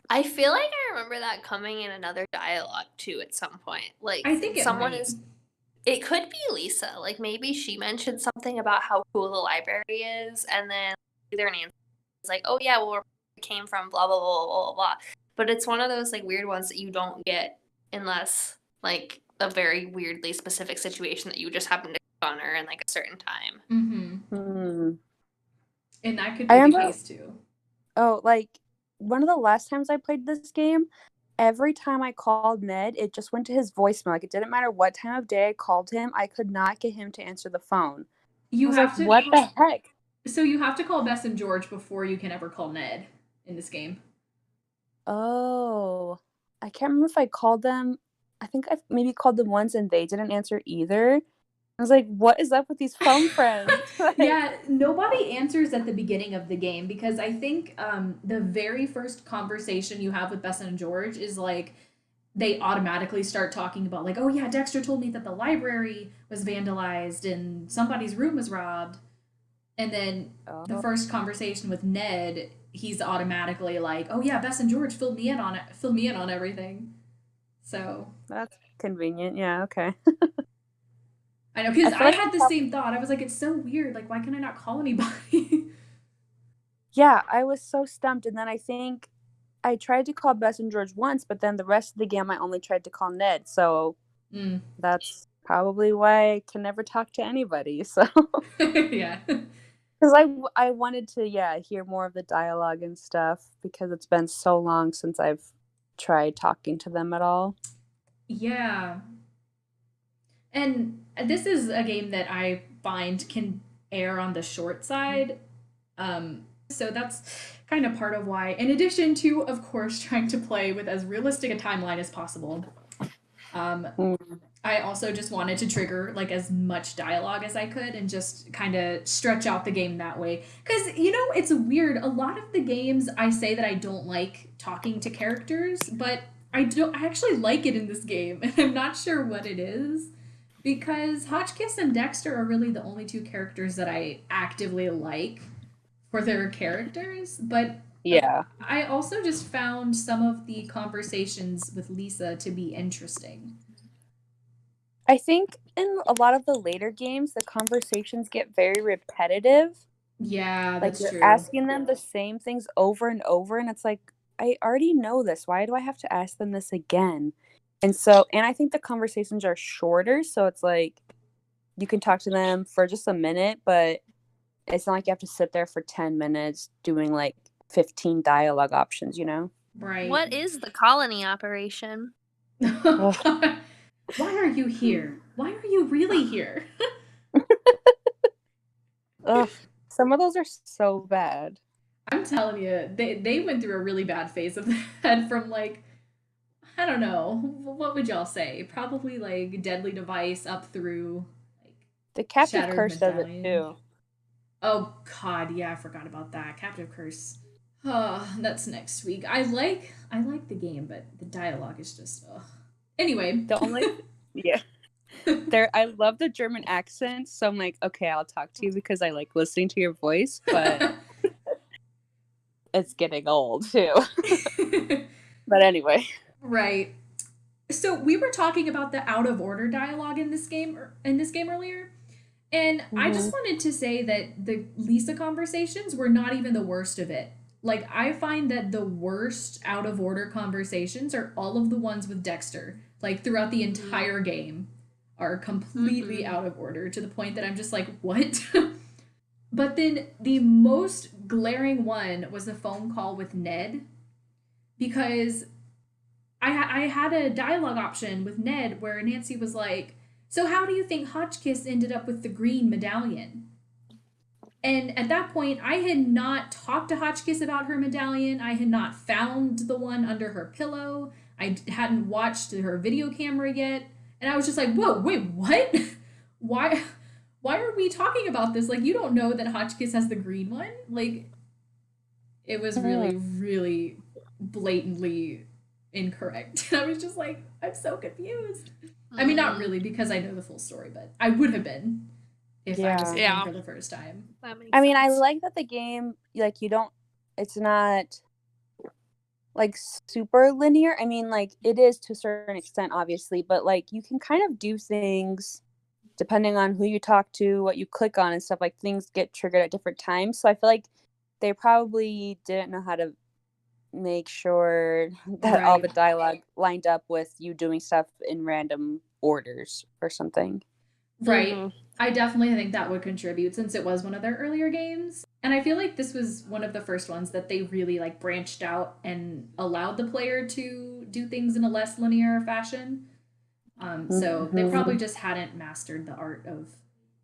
I feel like I remember that coming in another dialogue too at some point. Like I think someone is. It could be Lisa. Like maybe she mentioned something about how cool the library is, and then either Nancy is like, "Oh yeah, well, it came from blah blah blah blah blah." But it's one of those like weird ones that you don't get unless like a very weirdly specific situation that you just happen to encounter in like a certain time. Mm-hmm. And that could be the case too. Oh, like one of the last times I played this game, every time I called Ned, it just went to his voicemail. Like it didn't matter what time of day I called him, I could not get him to answer the phone. You have like, to what the heck? So you have to call Bess and George before you can ever call Ned in this game. Oh, I can't remember if I called them. I think I maybe called them once and they didn't answer either. I was like, what is up with these phone friends? Like, yeah, nobody answers at the beginning of the game because I think the very first conversation you have with Bess and George is like they automatically start talking about like, oh yeah, Dexter told me that the library was vandalized and somebody's room was robbed. And then the first conversation with Ned, he's automatically like, oh yeah, Bess and George filled me in on everything. So that's convenient. Yeah, okay. I know, because I had the same thought. I was like, it's so weird. Like, why can I not call anybody? Yeah, I was so stumped. And then I think I tried to call Bess and George once, but then the rest of the game I only tried to call Ned. So that's probably why I can never talk to anybody. So yeah. Because I wanted to, hear more of the dialogue and stuff because it's been so long since I've tried talking to them at all. Yeah. And this is a game that I find can err on the short side. So that's kind of part of why, in addition to, of course, trying to play with as realistic a timeline as possible, um, Mm. I also just wanted to trigger like as much dialogue as I could and just kind of stretch out the game that way. Because, it's weird. A lot of the games I say that I don't like talking to characters, but I actually like it in this game, and I'm not sure what it is. Because Hotchkiss and Dexter are really the only two characters that I actively like for their characters, but Yeah. I also just found some of the conversations with Lisa to be interesting. I think in a lot of the later games, the conversations get very repetitive. Yeah, Like that's you're true. asking them the same things over and over, and it's like, I already know this. Why do I have to ask them this again? And I think the conversations are shorter, so it's like you can talk to them for just a minute, but it's not like you have to sit there for 10 minutes doing like 15 dialogue options, you know? Right. What is the colony operation? Ugh. Why are you here? Why are you really here? Ugh. Some of those are so bad. I'm telling you, they went through a really bad phase of that from like, I don't know, what would y'all say? Probably like Deadly Device up through like The Captive Shattered Curse does it Medallion. too. Oh God, yeah, I forgot about that. Captive Curse. Oh, that's next week. I like the game, but the dialogue is just ugh. Anyway. The only, yeah. I love the German accent, so I'm like, okay, I'll talk to you because I like listening to your voice, but it's getting old too. But anyway. Right. So we were talking about the out of order dialogue in this game earlier. And I just wanted to say that the Lisa conversations were not even the worst of it. Like, I find that the worst out of order conversations are all of the ones with Dexter. Like, throughout the entire game, are completely out of order to the point that I'm just like, what? But then the most glaring one was the phone call with Ned, because I had a dialogue option with Ned where Nancy was like, "So how do you think Hotchkiss ended up with the green medallion?" And at that point, I had not talked to Hotchkiss about her medallion. I had not found the one under her pillow. I hadn't watched her video camera yet. And I was just like, whoa, wait, what? why why are we talking about this? Like, you don't know that Hotchkiss has the green one? Like, it was really, really blatantly incorrect. I was just like, I'm so confused. I mean, not really, because I know the full story, but I would have been if I was playing for the first time. That makes I mean, I sense. like that the game, like, it's not like super linear. I mean, like, it is to a certain extent, obviously, but like, you can kind of do things depending on who you talk to, what you click on, and stuff. Like, things get triggered at different times. So I feel like they probably didn't know how to make sure that all the dialogue lined up with you doing stuff in random orders or something. Right. I definitely think that would contribute since it was one of their earlier games. And I feel like this was one of the first ones that they really like branched out and allowed the player to do things in a less linear fashion. So they probably just hadn't mastered the art of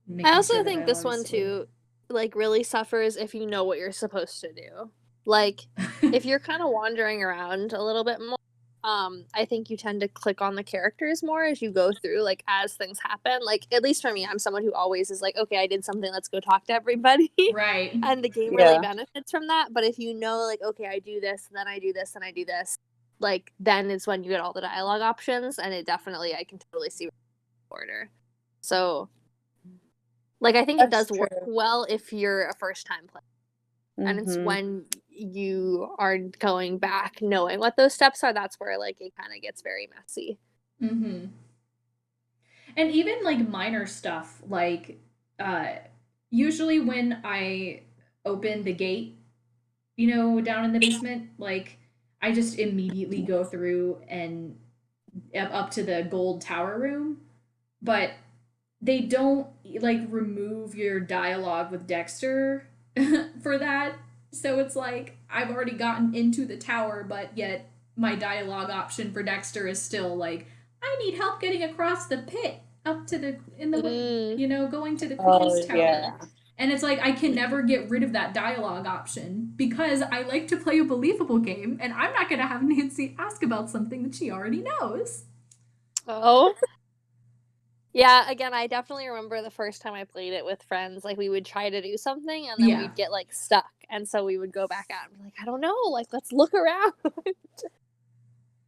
making I also sure think this one too, like, really suffers if you know what you're supposed to do. Like, if you're kind of wandering around a little bit more, I think you tend to click on the characters more as you go through, like, as things happen. Like, at least for me, I'm someone who always is like, okay, I did something, let's go talk to everybody. Right. And the game really benefits from that. But if you know, like, okay, I do this, then I do this, and I do this, like, then is when you get all the dialogue options, and it definitely, I can totally see order. So, like, I think it does work well if you're a first-time player. And it's when you are going back knowing what those steps are, that's where, like, it kind of gets very messy. And even, like, minor stuff, like, usually when I open the gate, down in the basement, like, I just immediately go through and up to the gold tower room. But they don't, like, remove your dialogue with Dexter for that. So it's like I've already gotten into the tower, but yet my dialogue option for Dexter is still like, I need help getting across the pit up to going to the Queen's Tower. And it's like I can never get rid of that dialogue option because I like to play a believable game and I'm not going to have Nancy ask about something that she already knows. Oh. Yeah, again, I definitely remember the first time I played it with friends, like, we would try to do something, and then Yeah. we'd get, like, stuck, and so we would go back out and be like, "I don't know, like, let's look around."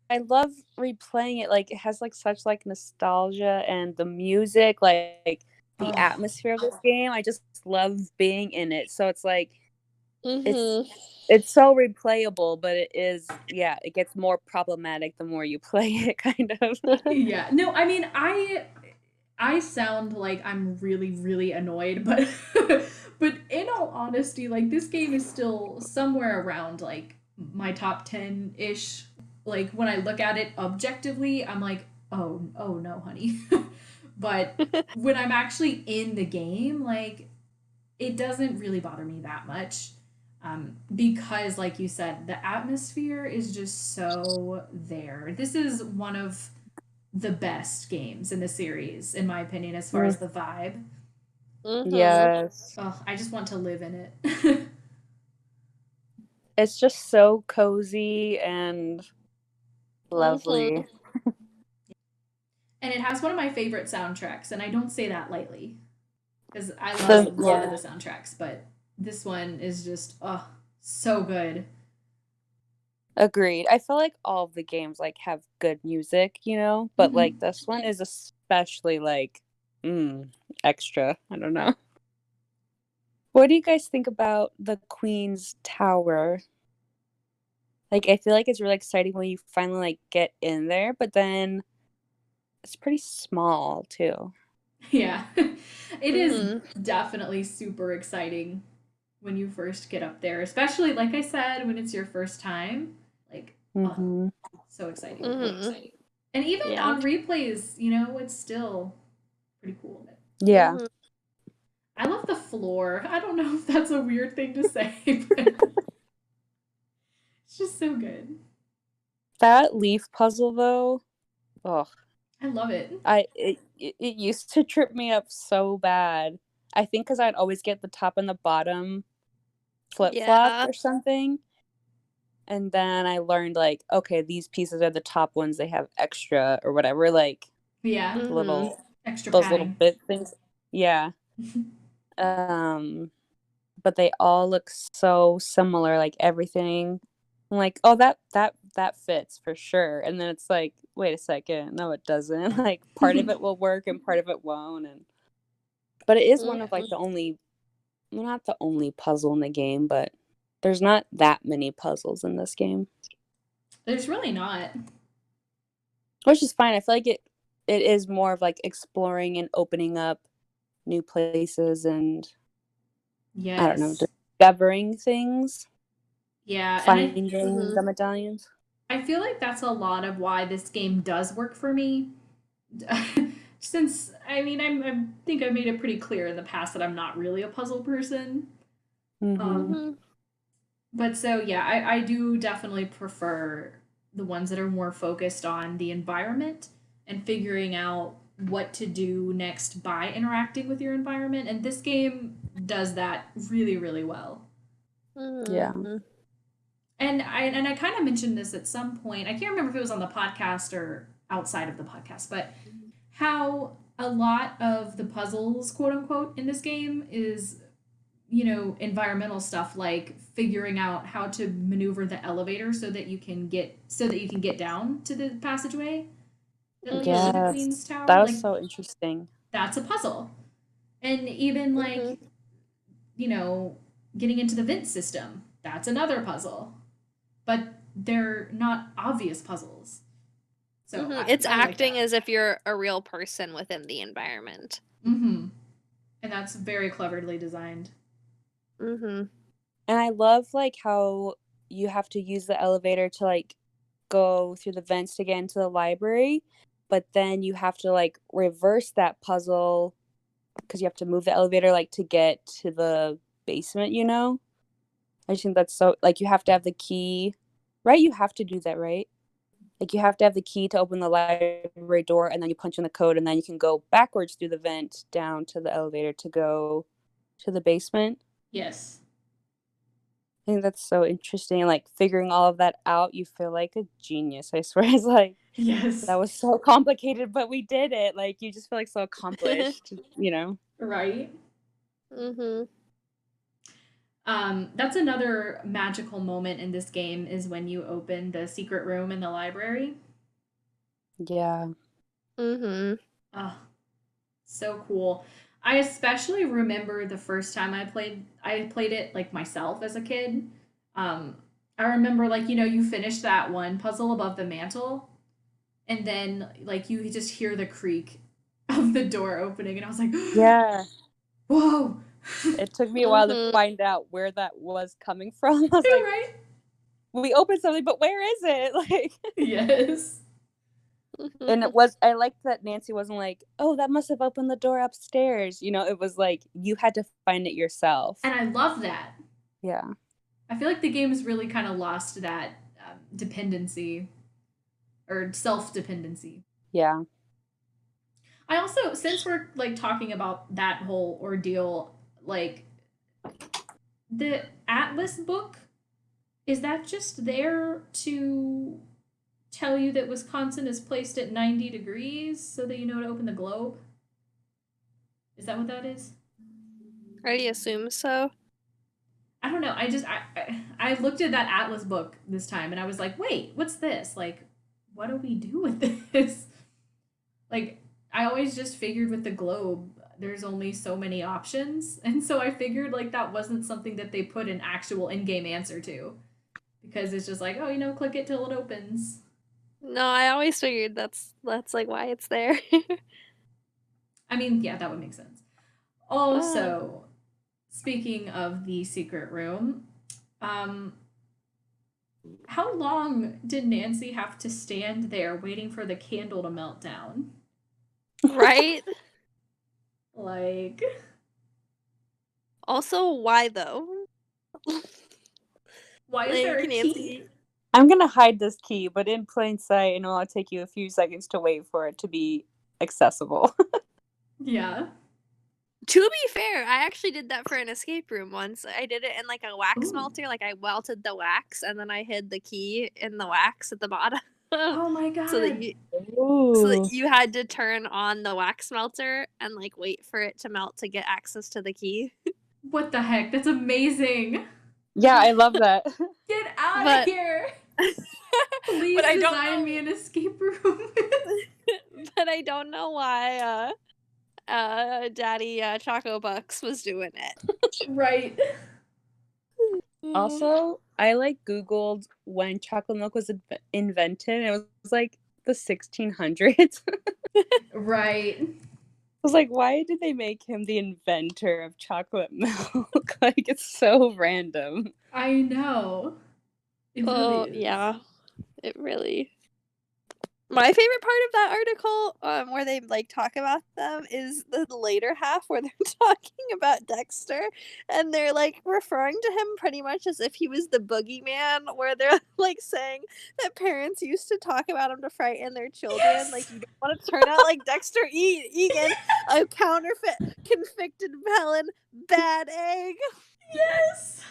I love replaying it. Like, it has like such like nostalgia and the music, like the Oh, atmosphere of this game. I just love being in it. So it's like it's Mhm. it's so replayable, but it is, yeah, it gets more problematic the more you play it, kind of. yeah. No, I mean, I sound like I'm really really annoyed, but but in all honesty, like this game is still somewhere around like my top 10-ish. Like when I look at it objectively, I'm like, "Oh no, honey." But when I'm actually in the game, like it doesn't really bother me that much. Because like you said, the atmosphere is just so there. This is one of the best games in the series, in my opinion, as far Mm, as the vibe. Mhm. yes. Oh, I just want to live in it. It's just so cozy and Mhm. lovely. And it has one of my favorite soundtracks, and I don't say that lightly because I love a The lot of the soundtracks, but this one is just so good. Agreed. I feel like all of the games like have good music, but like Mm-hmm. this one is especially like extra. I don't know. What do you guys think about the Queen's Tower? Like I feel like it's really exciting when you finally like get in there, but then it's pretty small too. Yeah, it is Mhm. definitely super exciting when you first get up there, especially like I said, when it's your first time. Like, oh, Mhm. so exciting. Mhm. And even Yeah. on replays, it's still pretty cool. Yeah. Mhm. I love the floor. I don't know if that's a weird thing to say, but it's just so good. That leaf puzzle though. Oh, I love it. it used to trip me up so bad. I think cuz I'd always get the top and the bottom flip-flopped Yeah. or something. And then I learned like, okay, these pieces are the top ones, they have extra or whatever, like Yeah, Mhm. little extra those little padding. bit things. Yeah. Um but they all look so similar, like everything. I'm like, oh, that fits for sure. And then it's like, wait a second, no, it doesn't. Like part of it will work and part of it won't. And but it is one of like Mhm. the only, well, not the only puzzle in the game, but there's not that many puzzles in this game, There's really not. which is fine. I feel like it is more of like exploring and opening up new places and I don't know, Yes. discovering things, Yeah, and finding the Mhm. medallions. I feel like that's a lot of why this game does work for me. Since I mean, I think I made it pretty clear in the past that I'm not really a puzzle person. Mhm. Um, Mhm. but so yeah, I do definitely prefer the ones that are more focused on the environment and figuring out what to do next by interacting with your environment. And this game does that really, really well. Yeah. Mhm. And I kind of mentioned this at some point. I can't remember if it was on the podcast or outside of the podcast, but how a lot of the puzzles, quote unquote, in this game is environmental stuff like figuring out how to maneuver the elevator so that you can get down to the passageway that leads to the Mhm. Queen's Yes. Tower. That was Like so interesting. that's a puzzle. And even like, Mhm. you know, getting into the vent system, that's another puzzle. But they're not obvious puzzles. So Mhm. I, It's I like acting that. as if you're a real person within the environment. Mm-hmm. And that's very cleverly designed. Mhm. And I love like how you have to use the elevator to like go through the vents to get into the library, but then you have to like reverse that puzzle because you have to move the elevator like to get to the basement. I just think that's so like you have to have the key, right? You have to do that, right? Like you have to have the key to open the library door and then you punch in the code and then you can go backwards through the vent down to the elevator to go to the basement. Yes. I think that's so interesting. Like figuring all of that out, you feel like a genius. I swear, it's like Yes. that was so complicated, but we did it. Like you just feel like so accomplished, you know? Right? Mhm. That's another magical moment in this game is when you open the secret room in the library. Yeah. Mhm. Oh, so cool. I especially remember the first time I played it like myself as a kid. I remember like, you finish that one puzzle above the mantle and then like you just hear the creak of the door opening and I was like, Yeah. whoa. It took me a while to Mhm. find out where that was coming from. I was You're like, right. we opened something, but where is it? Like, Yes. and it was, I liked that Nancy wasn't like, oh, that must have opened the door upstairs. You know, it was like you had to find it yourself. And I love that. Yeah. I feel like the game's really kind of lost that dependency or self dependency. Yeah. I also, since we're like talking about that whole ordeal, like the Atlas book, is that just there to tell you that Wisconsin is placed at 90 degrees so that you know to open the globe? Is that what that is? I assume so. I don't know. I looked at that Atlas book this time and I was like, wait, what's this? Like, what do we do with this? Like, I always just figured with the globe, there's only so many options. And so I figured like that wasn't something that they put an actual in-game answer to. Because it's just like, oh, click it till it opens. No, I always figured that's like why it's there. I mean, yeah, that would make sense. Oh. Also, speaking of the secret room, um, how long did Nancy have to stand there waiting for the candle to melt down? Right? Like, Also, why though? why is there Like a key? Nancy. I'm going to hide this key, but in plain sight, and it'll take you a few seconds to wait for it to be accessible. Yeah. To be fair, I actually did that for an escape room once. I did it in like a wax Ooh. melter. Like I welted the wax and then I hid the key in the wax at the bottom. Oh my so that god. you so that Ooh. you had to turn on the wax melter and like wait for it to melt to get access to the key. What the heck? That's amazing. Yeah, I love that. Get out of But here. Please but I don't design know me an escape room. but I don't know why Daddy Choco Bucks was doing it. Right. Also, I like Googled when chocolate milk was invented, and it was like the 1600s. Right. I was like, why did they make him the inventor of chocolate milk? Like, it's so random. I know. It really Oh is. yeah, it really. My favorite part of that article, where they like talk about them, is the later half where they're talking about Dexter, and they're like referring to him pretty much as if he was the boogeyman. Where they're like saying that parents used to talk about him to frighten their children. Yes. Like you don't want to turn out like Dexter Egan, a counterfeit convicted felon, bad egg. Yes.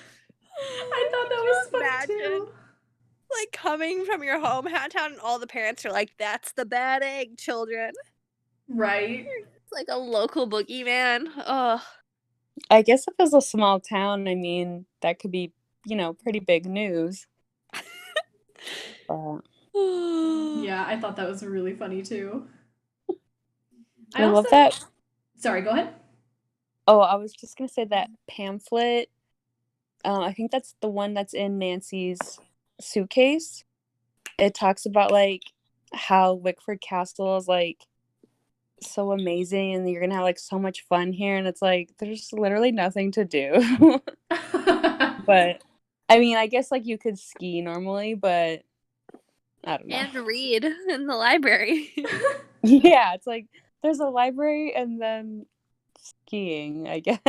I thought that was funny Imagine. too. Like coming from your hometown and all the parents are like, that's the bad egg, children. Right. It's like a local boogeyman. Ugh. I guess if it was a small town, I mean, that could be, pretty big news. Yeah, I thought that was really funny too. I love that. Sorry, go ahead. Oh, I was just going to say that pamphlet. I think that's the one that's in Nancy's suitcase. It talks about like how Wickford Castle is like so amazing and you're gonna have like so much fun here, and it's like there's literally nothing to do. But I mean, I guess like you could ski normally, but I don't know. And read in the library. Yeah, it's like there's a library and then skiing, I guess.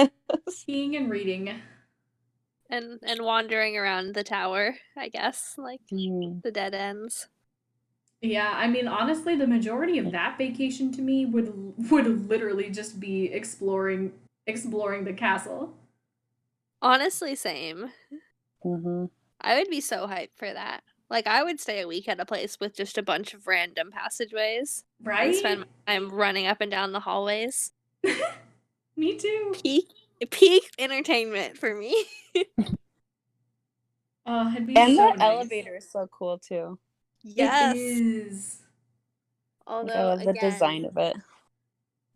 Skiing and reading. and wandering around the tower, I guess. Like the dead ends. Yeah, I mean, honestly, the majority of that vacation to me would literally just be exploring exploring the castle. Honestly, same. Mm-hmm. I would be so hyped for that. Like, I would stay a week at a place with just a bunch of random passageways and Right? spend my time running up and down the hallways. Me too. Peak entertainment for me. Oh, it'd be And so the nice. elevator is so cool too. Yes. It is. Like, Although, I love the design again, of it.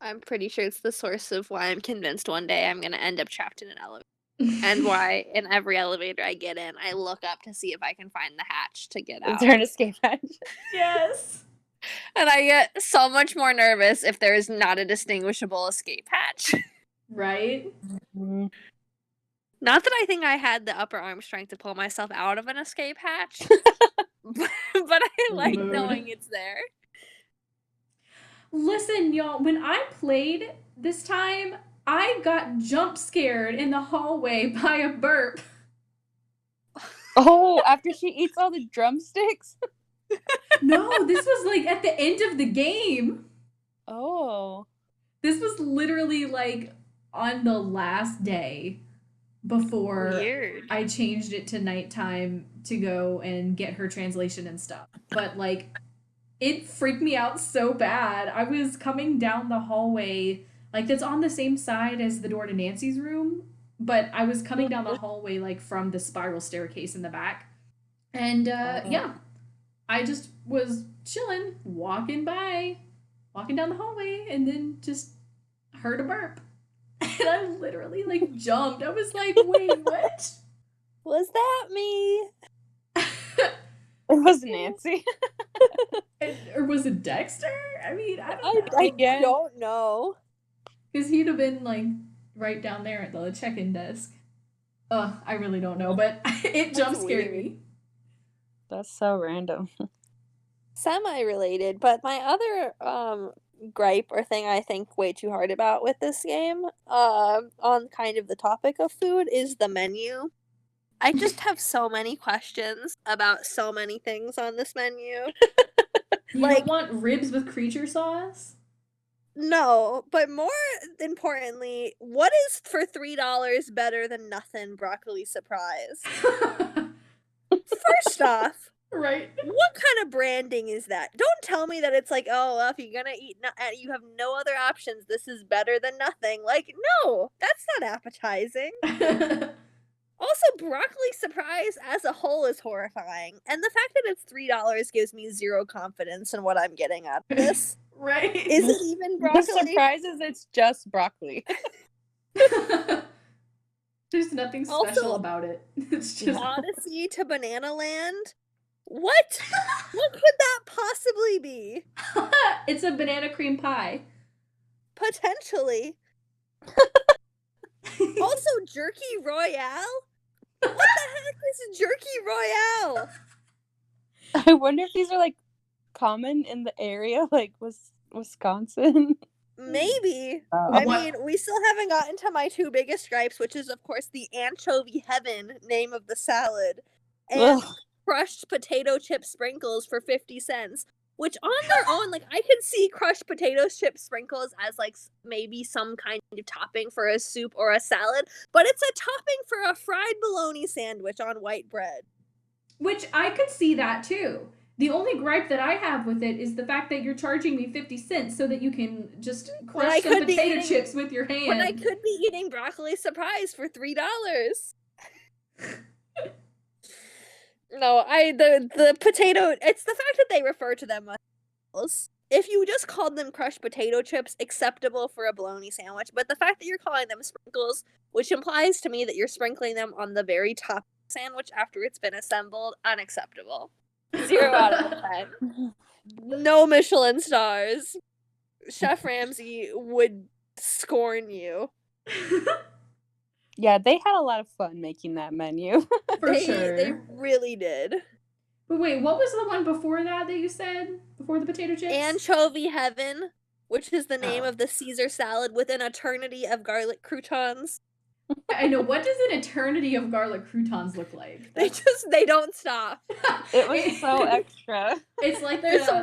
I'm pretty sure it's the source of why I'm convinced one day I'm going to end up trapped in an elevator. And why in every elevator I get in, I look up to see if I can find the hatch to get Is out. there an escape hatch? Yes. And I get so much more nervous if there is not a distinguishable escape hatch. Right? Mhm. Not that I think I had the upper arm strength to pull myself out of an escape hatch, but I like Mood. knowing it's there. Listen, y'all, when I played this time, I got jump scared in the hallway by a burp. Oh, after she eats all the drumsticks? No, this was like at the end of the game. Oh. This was literally like on the last day before Weird. I changed it to nighttime to go and get her translation and stuff. But like it freaked me out so bad. I was coming down the hallway, like that's on the same side as the door to Nancy's room, but I was coming down the hallway like from the spiral staircase in the back. And yeah, I just was chilling, walking down the hallway, and then just heard a burp. And I literally like jumped. I was like, wait, what? Was that me? It was Nancy. Or was it Dexter? I mean, I don't know. I guess. don't know. Because he'd have been like right down there at the check-in desk. I really don't know, but it jump scared weird. me. That's so random. Semi-related, but my other gripe or thing I think way too hard about with this game, on kind of the topic of food, is the menu. I just have so many questions about so many things on this menu. You Like- don't want ribs with creature sauce? No, but more importantly, what is for $3 better than nothing broccoli surprise? First off, Right. what kind of branding is that? Don't tell me that it's like, oh, well, if you're gonna eat, you have no other options. This is better than nothing. Like, no, that's not appetizing. Also, broccoli surprise as a whole is horrifying, and the fact that it's $3 gives me zero confidence in what I'm getting out of this. Right. Is it even The broccoli? surprise is it's just broccoli. There's nothing special Also, about it. It's just Odyssey to Banana Land? What? What could that possibly be? it's a banana cream pie. Potentially. Also, Jerky Royale? What the heck is Jerky Royale? I wonder if these are like common in the area, like Wisconsin. Maybe. Oh. I What- mean, we still haven't gotten to my two biggest gripes, which is, of course, the anchovy heaven name of the salad and Ugh. crushed potato chip sprinkles for 50 cents. Which on their own, like, I could see crushed potato chip sprinkles as, like, maybe some kind of topping for a soup or a salad, but it's a topping for a fried bologna sandwich on white bread. Which I could see that too. The only gripe that I have with it is the fact that you're charging me 50 cents so that you can just I crush some could be potato eating- chips with your hand. When I could be eating broccoli surprise for $3. No, the potato, it's the fact that they refer to them as, if you just called them crushed potato chips, acceptable for a bologna sandwich, but the fact that you're calling them sprinkles, which implies to me that you're sprinkling them on the very top of the sandwich after it's been assembled, unacceptable. 0 out of 10. No Michelin stars. Chef Ramsay would scorn you. Yeah, they had a lot of fun making that menu. For They sure. really did. But wait, what was the one before that you said? Before the potato chips? Anchovy Heaven, which is the name Oh. of the Caesar salad with an eternity of garlic croutons. I know. What does an eternity of garlic croutons look like? They don't stop. It was so extra. It's like There's the,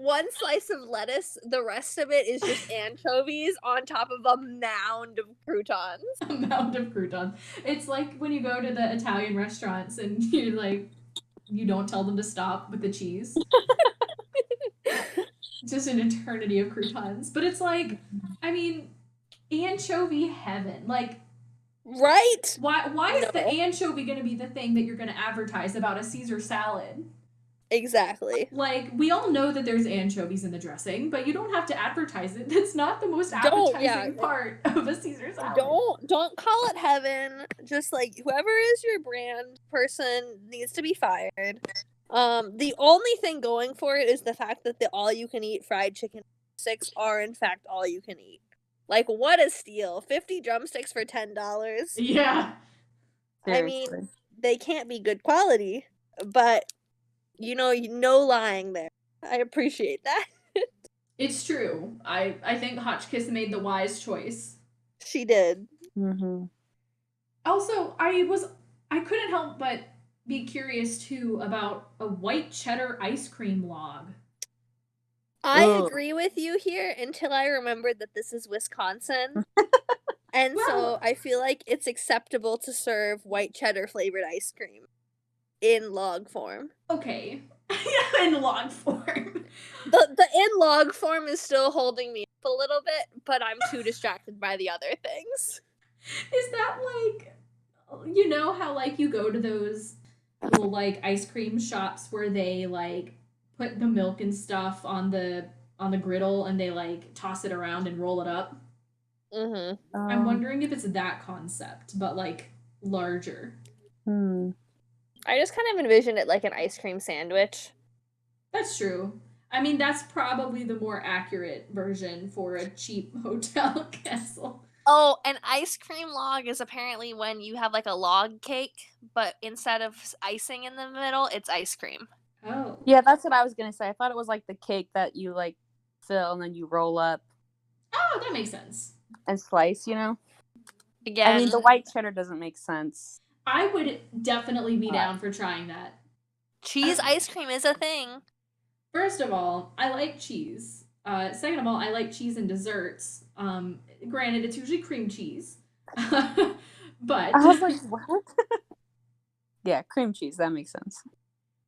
one slice of lettuce, the rest of it is just anchovies on top of a mound of croutons. A mound of croutons. It's like when you go to the Italian restaurants and you're like, you don't tell them to stop with the cheese. Just an eternity of croutons. But it's like, I mean, anchovy heaven. Like, Right? why is the No. anchovy going to be the thing that you're going to advertise about a Caesar salad? Exactly. Like, we all know that there's anchovies in the dressing, but you don't have to advertise it. That's not the most Don't, appetizing yeah. part of a Caesar salad. Don't call it heaven. Just like whoever is your brand person needs to be fired. The only thing going for it is the fact that the all-you-can-eat fried chicken sticks are in fact all you can eat. Like, what a steal! 50 drumsticks for $10. Yeah. I mean, Seriously. they can't be good quality, but no lying there. I appreciate that. It's true. I think Hotchkiss made the wise choice. She did. Mm-hmm. Also, I couldn't help but be curious too about a white cheddar ice cream log. I Ugh. agree with you here until I remembered that this is Wisconsin. And Well- so I feel like it's acceptable to serve white cheddar flavored ice cream in log form. Okay. In log form. The in log form is still holding me up a little bit, but I'm too distracted by the other things. Is that like, you know how like you go to those little like ice cream shops where they like put the milk and stuff on the griddle and they like toss it around and roll it up? Mm-hmm. I'm wondering if it's that concept, but like larger. I just kind of envisioned it like an ice cream sandwich. That's true. I mean, that's probably the more accurate version for a cheap hotel castle. Oh, an ice cream log is apparently when you have like a log cake, but instead of icing in the middle, it's ice cream. Oh. Yeah, that's what I was gonna say. I thought it was like the cake that you like fill and then you roll up Oh, that makes sense. and slice, you know? Again, I mean, the white cheddar doesn't make sense. I would definitely be down for trying that. cheese ice cream is a thing. First of all, I like cheese. Second of all, I like cheese in desserts. Granted, it's usually cream cheese. But I was like, what? Yeah, cream cheese. That makes sense.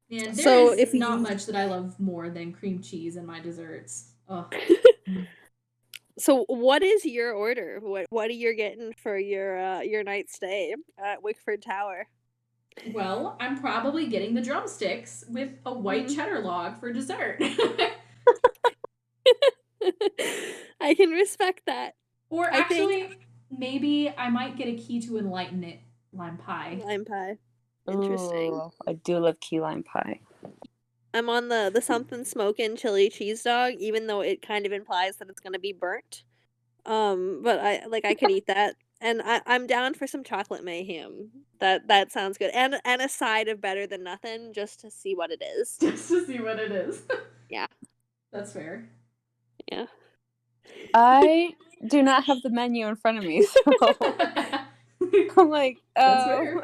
man, there So is if not you- much that I love more than cream cheese in my desserts. Ugh. So what is your order? What are you getting for your night stay at Wickford Tower? Well, I'm probably getting the drumsticks with a white Mhm. cheddar log for dessert. I can respect that. Or I think- actually, maybe I might get a key to enlighten it lime pie. Lime pie. Interesting. Ooh, I do love key lime pie. I'm on the something smoking chili cheese dog, even though it kind of implies that it's gonna be burnt. But I could eat that. And I'm down for some chocolate mayhem. That sounds good. And a side of better than nothing just to see what it is. Just to see what it is. Yeah. That's fair. Yeah. I do not have the menu in front of me, so I'm like, That's fair.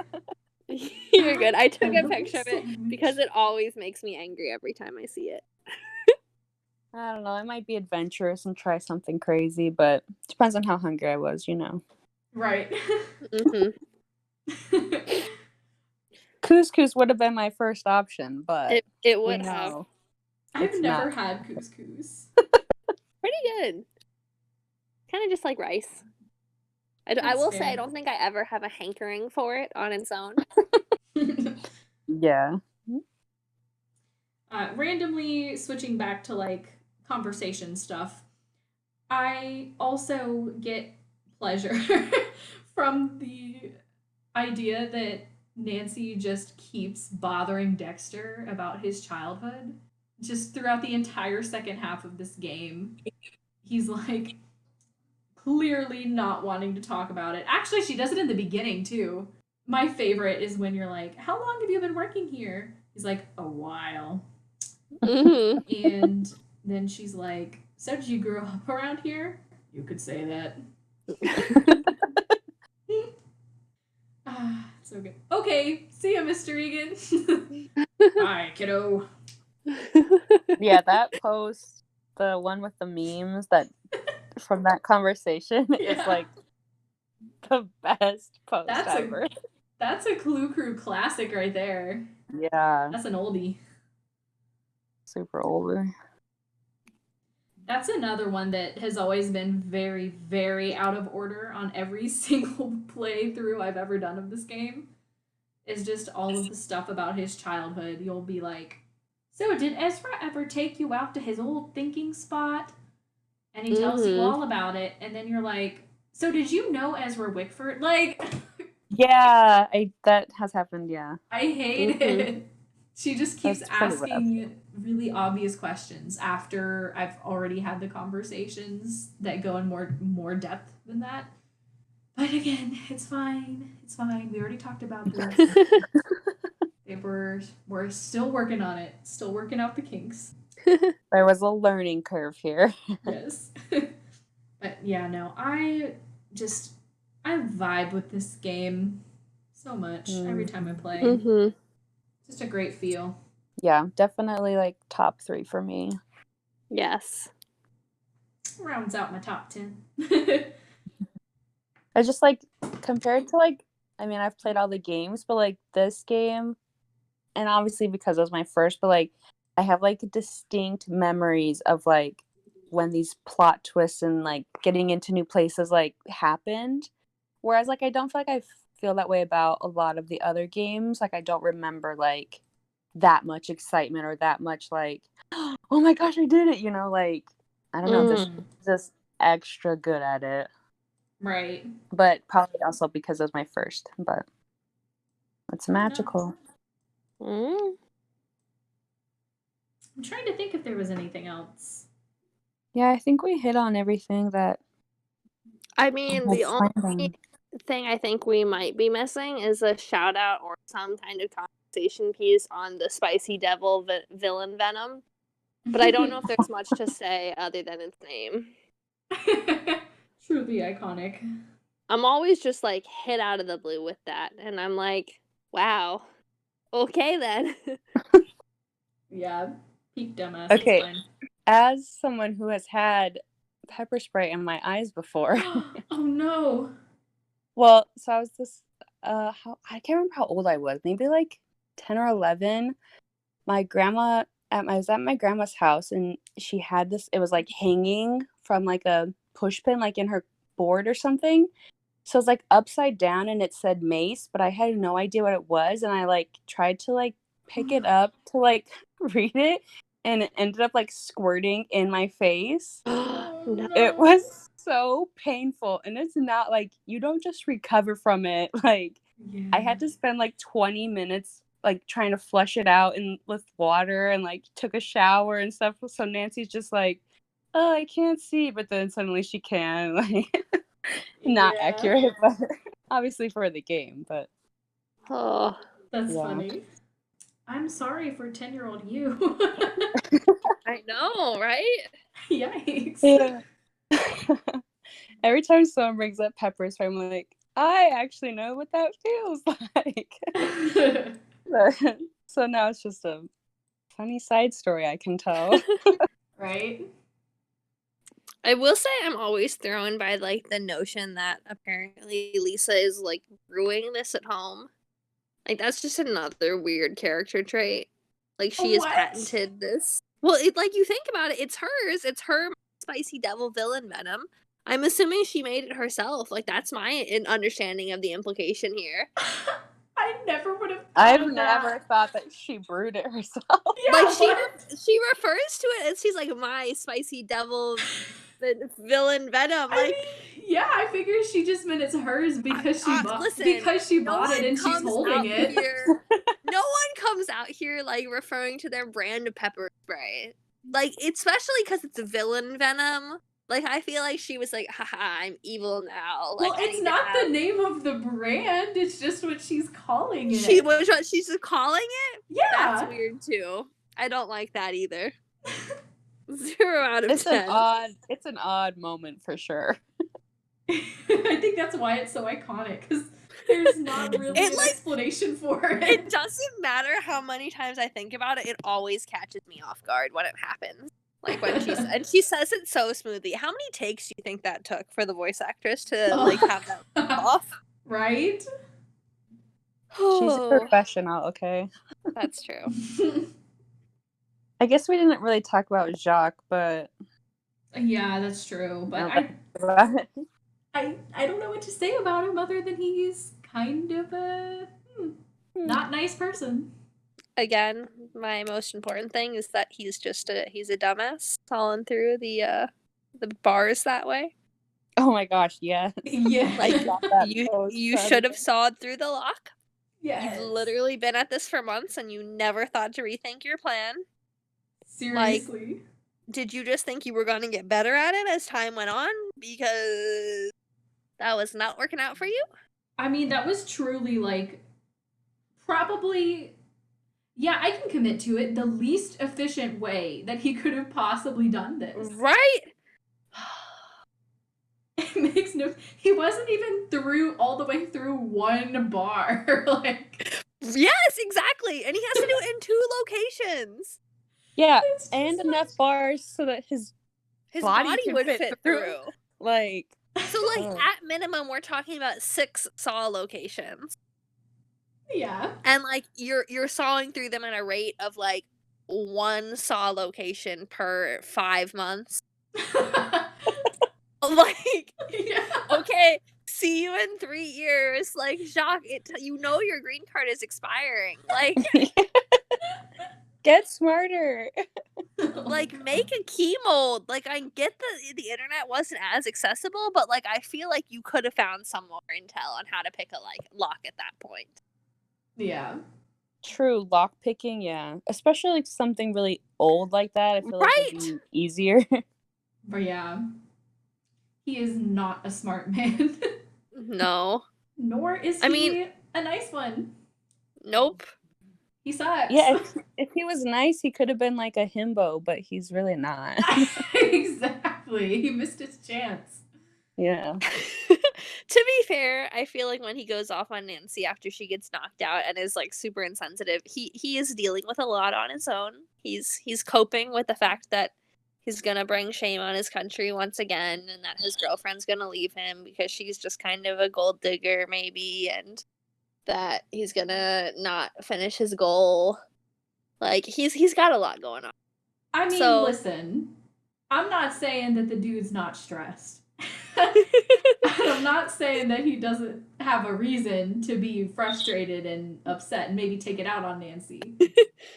You're good. I took a love picture it of it so because it always makes me angry every time I see it. I don't know. I might be adventurous and try something crazy, but depends on how hungry I was, you know. Right. Mm-hmm. Couscous would have been my first option, but It we would have. know. I've It's never not. had couscous. Pretty good. Kind of just like rice. I That's will say I fair. don't think I ever have a hankering for it on its own. Yeah. Randomly switching back to like conversation stuff, I also get pleasure from the idea that Nancy just keeps bothering Dexter about his childhood. Just throughout the entire second half of this game, he's like clearly not wanting to talk about it. Actually, she does it in the beginning too. My favorite is when you're like, "How long have you been working here?" He's like, "A while." Mm-hmm. And then she's like, "So did you grow up around here?" You could say that. So good. Okay, see ya, Mr. Egan. Bye, kiddo. Yeah, that post, the one with the memes that from that conversation is Yeah. like the best post That's ever. a Clue Crew classic right there. Yeah, That's an oldie. super old. That's another one that has always been very, very out of order on every single playthrough I've ever done of this game. Is just all of the stuff about his childhood. You'll be like, so did Ezra ever take you out to his old thinking spot? And he tells you Mhm. all about it, and then you're like, so did you know Ezra Wickford? Like, Yeah, that has happened. Yeah, I hate Mhm. it. She just keeps that's pretty rough. asking really obvious questions after I've already had the conversations that go in more depth than that. But again, it's fine. It's fine. We already talked about this. We're still working on it. Still working out the kinks. There was a learning curve here. Yes. But yeah, no, I vibe with this game so much every time I play. Mhm. Just a great feel. Yeah, definitely like top 3 for me. Yes. Rounds out my top 10. I just like compared to like, I mean, I've played all the games, but like this game, and obviously because it was my first, but like I have like distinct memories of like when these plot twists and like getting into new places like happened. Whereas like I don't feel like I feel that way about a lot of the other games. Like I don't remember like that much excitement or that much like, oh my gosh, I did it, you know, like I don't know, just extra good at it. Right. But probably also because it was my first, but it's No. magical. Mm. I'm trying to think if there was anything else. Yeah, I think we hit on everything that I I mean, had the planned only on. thing I think we might be missing is a shout out or some kind of conversation piece on the spicy devil villain venom. But I don't know if there's much to say other than its name. Truly iconic. I'm always just like hit out of the blue with that, and I'm like, wow, okay then. Yeah. Peak dumbass. Okay, It's fine. as someone who has had pepper spray in my eyes before, Oh no. well, so I was this, I can't remember how old I was, maybe like 10 or 11. My grandma, I was at my grandma's house and she had this, it was like hanging from like a push pin, like in her board or something. So it's like upside down and it said mace, but I had no idea what it was. And I like tried to like pick it up to like read it and it ended up like squirting in my face. Oh No. It no. was so painful. And it's not like you don't just recover from it. Like Yeah. I had to spend like 20 minutes like trying to flush it out and with water and like took a shower and stuff. So Nancy's just like, oh, I can't see, but then suddenly she can. Like not Yeah. accurate, but obviously for the game. But Oh. That's yeah. funny. I'm sorry for 10-year-old you. I know, right? Yikes. Yeah. Every time someone brings up pepper spray, I'm like, I actually know what that feels like. So now it's just a funny side story I can tell. Right? I will say I'm always thrown by like the notion that apparently Lisa is like brewing this at home. Like that's just another weird character trait. Like she has What? patented this. Well, like you think about it, it's hers. It's her spicy devil villain venom. I'm assuming she made it herself. Like that's my understanding of the implication here. I never would have thought I've of never that. thought that she brewed it herself. Yeah, Like what? she refers to it as she's like my spicy devil villain venom. I Like mean, yeah, I figure she just meant it's hers because she listen, no bought it one and she's comes holding out it. here. No one comes out here like referring to their brand of pepper spray. Like especially because it's villain venom. Like I feel like she was like, haha, I'm evil now. Well, Like I it's need to not have. the name of the brand, it's just what she's calling She it. was what she's calling it. That's Yeah. weird too. I don't like that either. 0 out of It's 10. It's an odd moment for sure. I think that's why it's so iconic because There's not really It, an like, explanation for it it. doesn't matter how many times I think about it, it always catches me off guard when it happens. Like when she says it so smoothly. How many takes do you think that took for the voice actress to like have that off? Right? She's a Oh, professional, okay? that's true. I guess we didn't really talk about Jacques, but Yeah, that's true. But no, I don't know what to say about him other than he's kind of a not nice person. Again, my most important thing is that he's a dumbass falling through the bars that way. oh my gosh, yes. Yeah. Like That you post should have probably. sawed through the lock. Yes. You've literally been at this for months and you never thought to rethink your plan. Seriously. Did you just think you were going to get better at it as time went on? Because that was not working out for you? I mean, that was truly like probably yeah, I can commit to it, the least efficient way that he could have possibly done this. Right? It makes no he wasn't even through all the way through one bar. Like Yes, exactly. And he has to do it in 2 locations. Yeah, it's just and like- enough bars so that his His body body can would fit fit through. through. like So, like, Oh. at minimum, we're talking about 6 saw locations. Yeah. And, like, you're sawing through them at a rate of, like, 1 saw location per 5 months. Like, Yeah. okay, see you in 3 years. Like, Jacques, you know your green card is expiring. Like, get smarter. like make a key mold. Like, I get the internet wasn't as accessible, but like I feel like you could have found some more intel on how to pick a like lock at that point. Yeah. True, lock picking, yeah. Especially like something really old like that. I feel like it'd be easier. But yeah. He is not a smart man. No. Nor is he I mean- a nice one. Nope. He sucks. Yeah, if he was nice, he could have been like a himbo, but he's really not. Exactly. He missed his chance. Yeah. To be fair, I feel like when he goes off on Nancy after she gets knocked out and is like super insensitive, he is dealing with a lot on his own. He's coping with the fact that he's gonna bring shame on his country once again, and that his girlfriend's gonna leave him because she's just kind of a gold digger, maybe, and that he's gonna not finish his goal. Like he's got a lot going on. I mean, So- listen. I'm not saying that the dude's not stressed. I'm not saying that he doesn't have a reason to be frustrated and upset and maybe take it out on Nancy.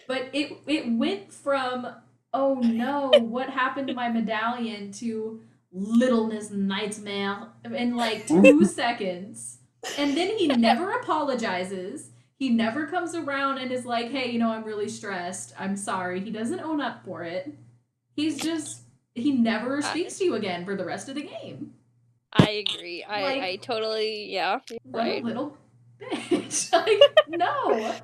But it went from, oh no, what happened to my medallion, to Little Miss Nightmare in like 2 seconds. And then he never apologizes. He never comes around and is like, hey, I'm really stressed. I'm sorry. He doesn't own up for it. He never speaks to you again for the rest of the game. I agree. Like- I totally, yeah. What Right. a little bitch. Like, no.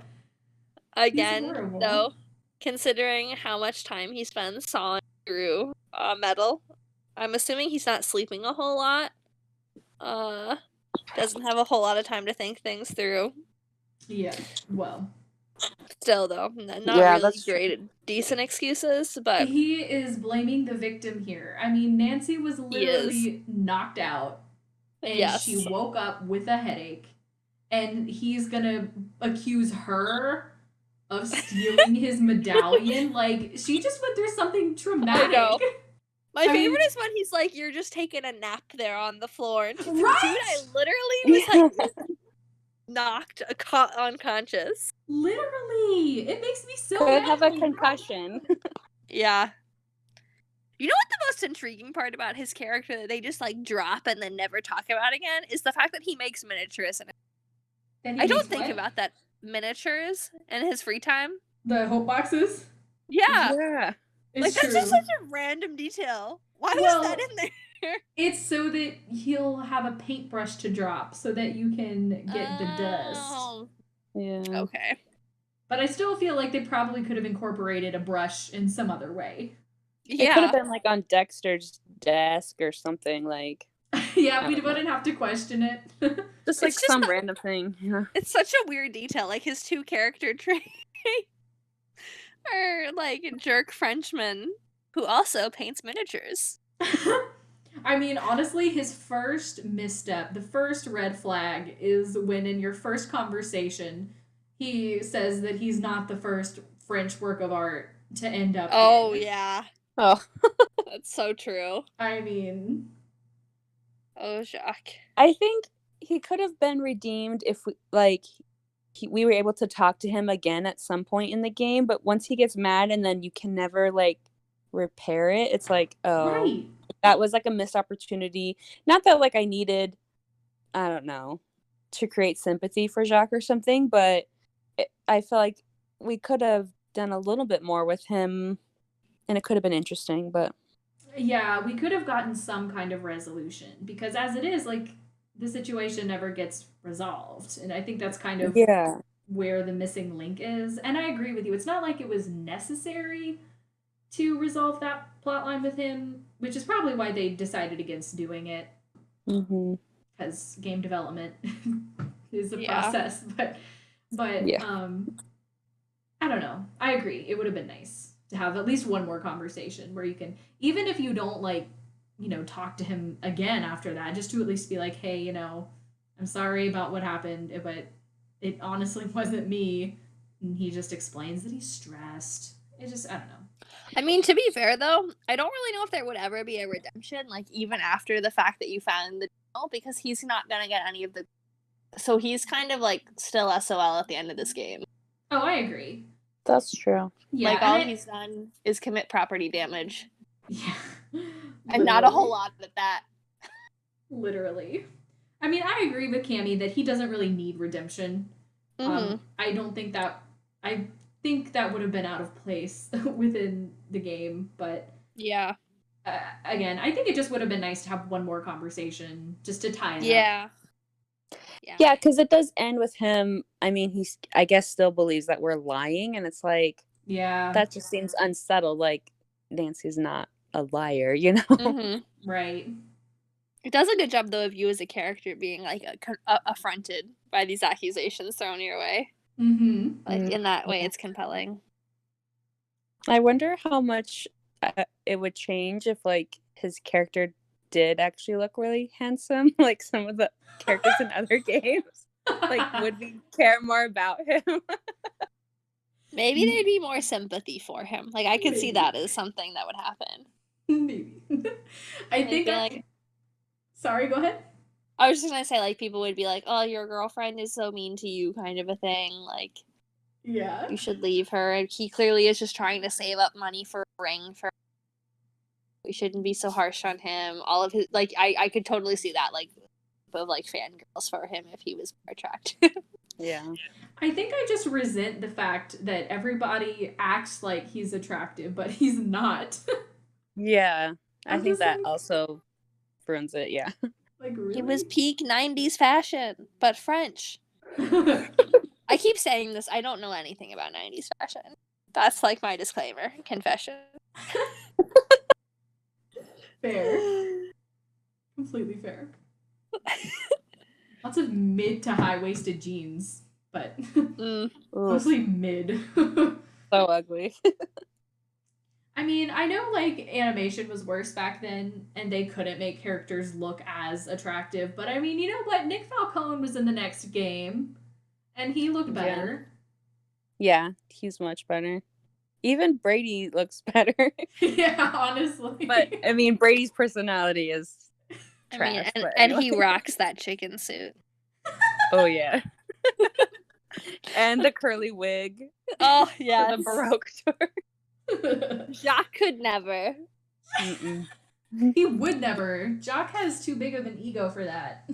Again, horrible. though, considering how much time he spends sawing through metal, I'm assuming he's not sleeping a whole lot. Doesn't have a whole lot of time to think things through. Yeah, well. Still, though, not Yeah, really that's true. great, decent excuses, but He is blaming the victim here. I mean, Nancy was literally knocked out, and Yes. she woke up with a headache, and he's gonna accuse her of stealing his medallion. Like, she just went through something traumatic. know. my I mean- favorite is when he's like, "You're just taking a nap there on the floor," and she's like, Right? dude, I literally was like knocked unconscious. Literally. It makes me so Could mad. have a concussion. Yeah. You know what the most intriguing part about his character that they just like drop and then never talk about again is the fact that he makes miniatures. And And he I don't makes think what? about that miniatures in his free time. The hope boxes. Yeah. Yeah. It's Like that's true. just such a random detail. Why Well- was that in there? It's so that he'll have a paintbrush to drop so that you can get the dust. Oh, Yeah. okay. But I still feel like they probably could have incorporated a brush in some other way. It could Yeah. have been like on Dexter's desk or something like Yeah, I we don't know. wouldn't have to question it. Just like It's just some the- random thing. Yeah. It's such a weird detail. Like his 2 character traits are like jerk Frenchman who also paints miniatures. I mean, honestly, his first misstep, the first red flag, is when in your first conversation, he says that he's not the first French work of art to end up Oh dead. yeah, Oh, that's so true. I mean, Oh Jacques. I think he could have been redeemed if we were able to talk to him again at some point in the game. But once he gets mad and then you can never like repair it, it's like, oh, right. that was like a missed opportunity. Not that like I needed, I don't know, to create sympathy for Jacques or something, but I feel like we could have done a little bit more with him, and it could have been interesting. But Yeah, we could have gotten some kind of resolution because as it is, like, the situation never gets resolved. And I think that's kind of yeah, where the missing link is. And I agree with you. It's not like it was necessary to resolve that plot line with him, which is probably why they decided against doing it hmm because game development is a Yeah. process. But Yeah. I don't know. I agree. It would have been nice to have at least one more conversation where you can, even if you don't like, talk to him again after that, just to at least be like, hey, I'm sorry about what happened, but it honestly wasn't me. And he just explains that he's stressed. It just, I don't know. I mean, to be fair though, I don't really know if there would ever be a redemption, like even after the fact that you found the journal, because he's not gonna get any of the. So he's kind of like still SOL at the end of this game. Oh, I agree. That's true. Yeah, like and all he's done is commit property damage, yeah, and not a whole Literally. lot at that. Literally. I mean, I agree with Cammy that he doesn't really need redemption. Mhm. I don't think that. I think that would have been out of place within the game, but Yeah. again, I think it just would have been nice to have one more conversation just to tie it up. Yeah. Yeah, because it does end with him. I mean, I guess, still believes that we're lying, and it's like Yeah. that just seems unsettled. Like Nancy's not a liar, you know? Mhm. Right. It does a good job though of you as a character being like affronted by these accusations thrown your way. Mm-hmm. Like Mm, in that way, yeah. it's compelling. I wonder how much it would change if like his character did actually look really handsome, like some of the characters in other games. Like, would we care more about him? Maybe there'd be more sympathy for him. Like I could see Maybe. that as something that would happen. Maybe. I They'd think be I. like, Sorry, go ahead. I was just gonna say, like, people would be like, "Oh, your girlfriend is so mean to you," kind of a thing. Like, Yeah. you should leave her. And he clearly is just trying to save up money for a ring. For we shouldn't be so harsh on him. All of his like, I could totally see that like, of like fangirls for him if he was more attractive. Yeah. I think I just resent the fact that everybody acts like he's attractive, but he's not. Yeah. I I'm think just that like- also ruins it. Yeah. Like, really? He was peak '90s fashion, but French. I keep saying this. I don't know anything about '90s fashion. That's like my disclaimer. Confession. Fair. Completely fair. Lots of mid to high waisted jeans, but Mm. Oof, mostly mid. so ugly. I mean, I know like animation was worse back then and they couldn't make characters look as attractive, but I mean, you know what? Nick Falcone was in the next game and he looked Yeah. better. Yeah, he's much better. Even Brady looks better. Yeah, honestly. But I mean, Brady's personality is I trash. mean, but and he anyway. rocks that chicken suit. Oh yeah. And the curly wig. Oh For yeah, the Baroque tour. Jacques could never. Mm-mm. He would never. Jock has too big of an ego for that.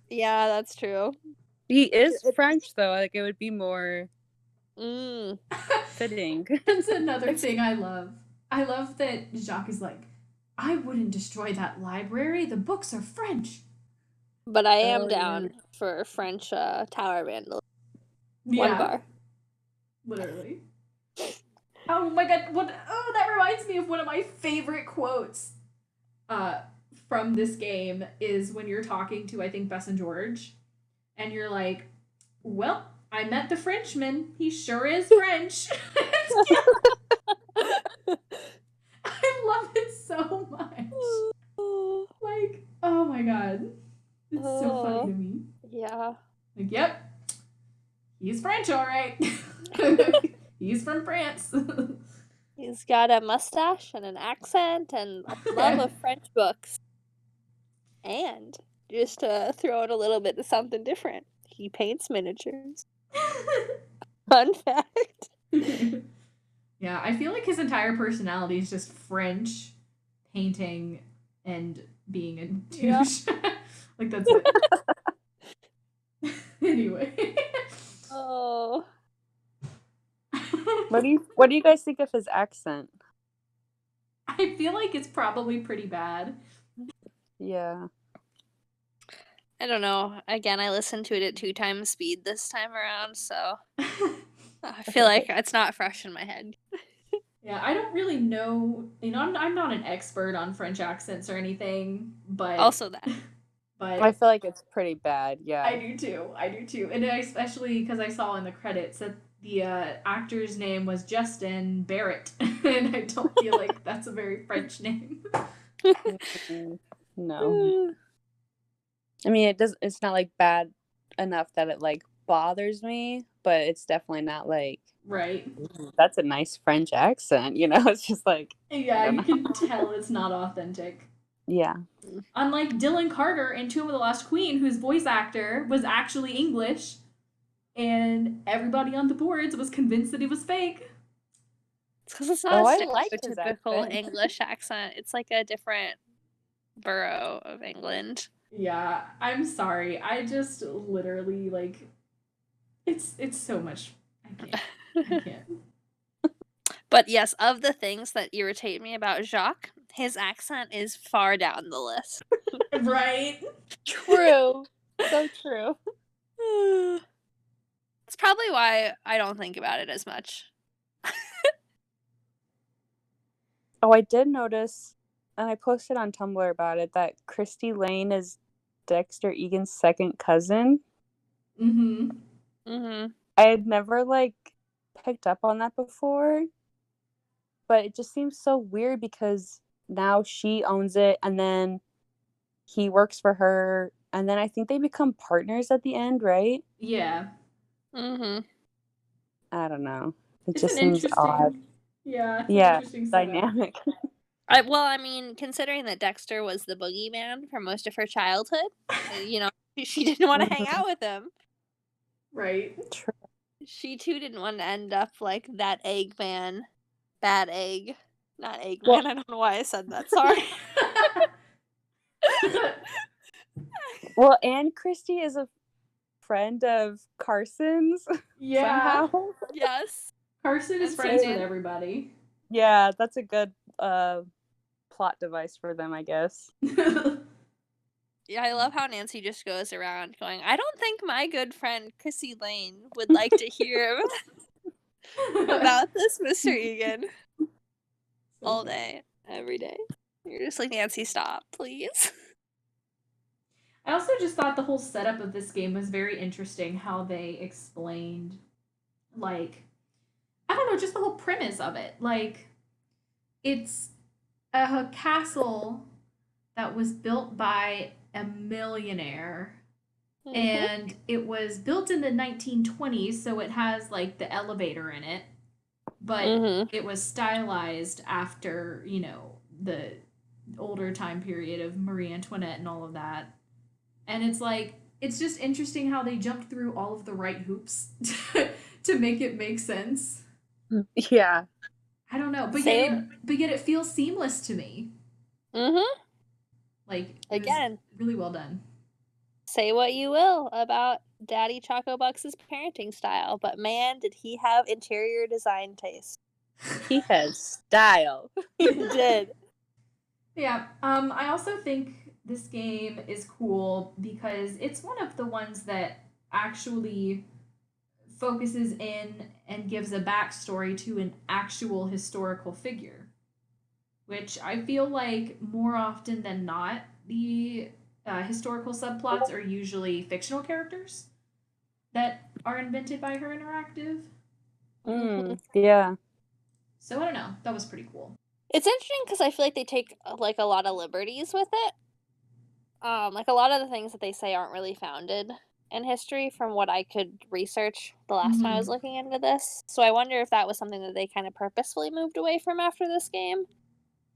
Yeah, that's true. He is French though. Like, it would be more Mm. fitting. That's another thing I love. I love that Jacques is like, I wouldn't destroy that library. The books are French. But I am Oh, down yeah. for French tower vandal. Yeah, One bar. literally. Oh my god! Oh, that reminds me of one of my favorite quotes. from this game is when you're talking to, I think, Bess and George, and you're like, well, I met the Frenchman. He sure is French. I love it so much. Like, oh my god. It's so funny to me. Yeah. Like, yep. He's French, all right. He's from France. He's got a mustache and an accent and a love of French books. And just to throw in a little bit of something different, he paints miniatures. Fun fact. Yeah, I feel like his entire personality is just French, painting, and being a douche. Yeah. Like, that's it. Anyway. Oh. What do you guys think of his accent? I feel like it's probably pretty bad. Yeah. I don't know. Again, I listened to it at 2 times speed this time around, so I feel like it's not fresh in my head. Yeah, I don't really know. You know, I'm not an expert on French accents or anything, but also that. But I feel like it's pretty bad. Yeah, I do too, and I especially because I saw in the credits that the actor's name was Justin Barrett, and I don't feel like that's a very French name. No. I mean, it's not like bad enough that it like bothers me, but it's definitely not like right. That's a nice French accent, you know. It's just like yeah, you can tell it's not authentic. Yeah. Unlike Dylan Carter in Tomb of the Lost Queen, whose voice actor was actually English, and everybody on the boards was convinced that it was fake. It's because it's not a typical English accent. It's like a different borough of England. Yeah, I'm sorry. I just literally like it's so much. I can't. But yes, of the things that irritate me about Jacques, his accent is far down the list. Right? True. So true. That's probably why I don't think about it as much. Oh, I did notice, and I posted on Tumblr about it, that Christy Lane is Dexter Egan's second cousin. Mm-hmm. Mm-hmm. I had never like picked up on that before, but it just seems so weird because now she owns it, and then he works for her, and then I think they become partners at the end, right? Yeah. Mm-hmm. I don't know. It It's just seems odd. Yeah. Yeah. Dynamic. I mean, considering that Dexter was the boogeyman for most of her childhood, you know, she didn't want to hang out with him. Right. True. She too didn't want to end up like that Eggman. Bad egg. Not Eggman. Well, I don't know why I said that. Sorry. Well, and Christy is a friend of Carson's. Yeah. Somehow. Yes. Carson is friends with everybody. Yeah, that's a good plot device for them, I guess. Yeah, I love how Nancy just goes around going, I don't think my good friend Chrissy Lane would like to hear about this Mr. Egan. All day, every day. You're just like, Nancy, stop, please. I also just thought the whole setup of this game was very interesting, how they explained, like, I don't know, just the whole premise of it. Like, it's a castle that was built by a millionaire. Mm-hmm. And it was built in the 1920s, so it has, like, the elevator in it. But it was stylized after, you know, the older time period of Marie Antoinette and all of that. And it's like, it's just interesting how they jumped through all of the right hoops to make it make sense. Yeah. I don't know, but yet it feels seamless to me. Mm-hmm. Like, again, really well done. Say what you will about Daddy Choco Bucks' parenting style, but man, did he have interior design taste. He has style. He did. Yeah. I also think this game is cool because it's one of the ones that actually focuses in and gives a backstory to an actual historical figure, which I feel like more often than not, the historical subplots are usually fictional characters that are invented by her interactive. Yeah. So I don't know. That was pretty cool. It's interesting because I feel like they take like a lot of liberties with it. Like a lot of the things that they say aren't really founded in history from what I could research the last time I was looking into this. So I wonder if that was something that they kind of purposefully moved away from after this game.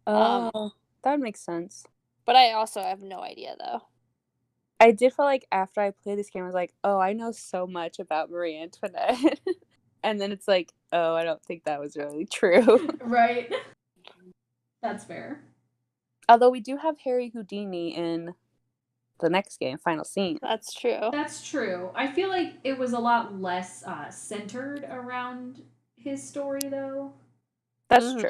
Oh, that makes sense. But I also have no idea though. I did feel like after I played this game, I was like, oh, I know so much about Marie Antoinette. And then it's like, oh, I don't think that was really true. Right. That's fair. Although we do have Harry Houdini in the next game, Final Scene. That's true. That's true. I feel like it was a lot less centered around his story, though. That's true.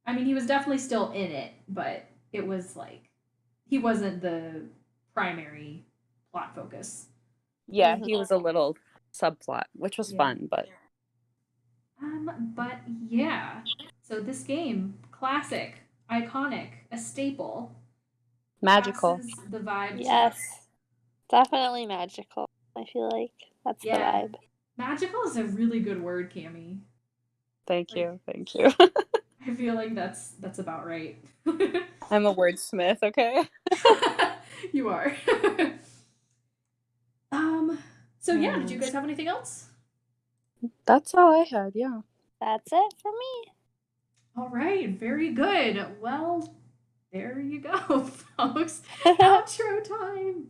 I mean, he was definitely still in it, but it was like he wasn't the primary plot focus. Yeah, he was a little subplot, which was fun, but but yeah. So this game, classic, iconic, a staple. magical. Passes the vibe. Yes. Definitely magical. I feel like that's the vibe. Magical is a really good word, Cami. Thank you. Thank you. I feel like that's about right. I'm a wordsmith, okay? You are. So yeah, did you guys have anything else? That's all I had, yeah. That's it for me. All right, very good. Well, there you go, folks. Outro time.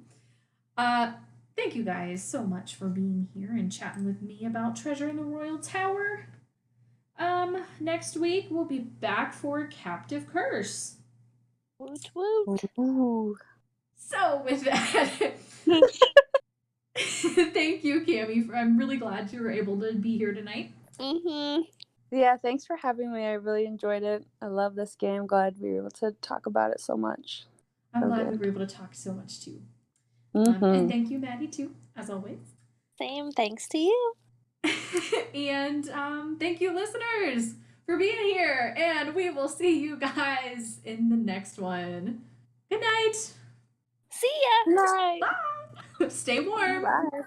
Thank you guys so much for being here and chatting with me about Treasure in the Royal Tower. Next week we'll be back for Captive Curse. Woot woot. Ooh. So with that, thank you, Cami. I'm really glad you were able to be here tonight. Yeah, thanks for having me. I really enjoyed it. I love this game. Glad we were able to talk about it so much. I'm glad we were able to talk so much too. And thank you, Maddie, too, as always. Same thanks to you. And thank you, listeners, for being here. And we will see you guys in the next one. Good night. See ya. Night. Bye. Stay warm. Bye.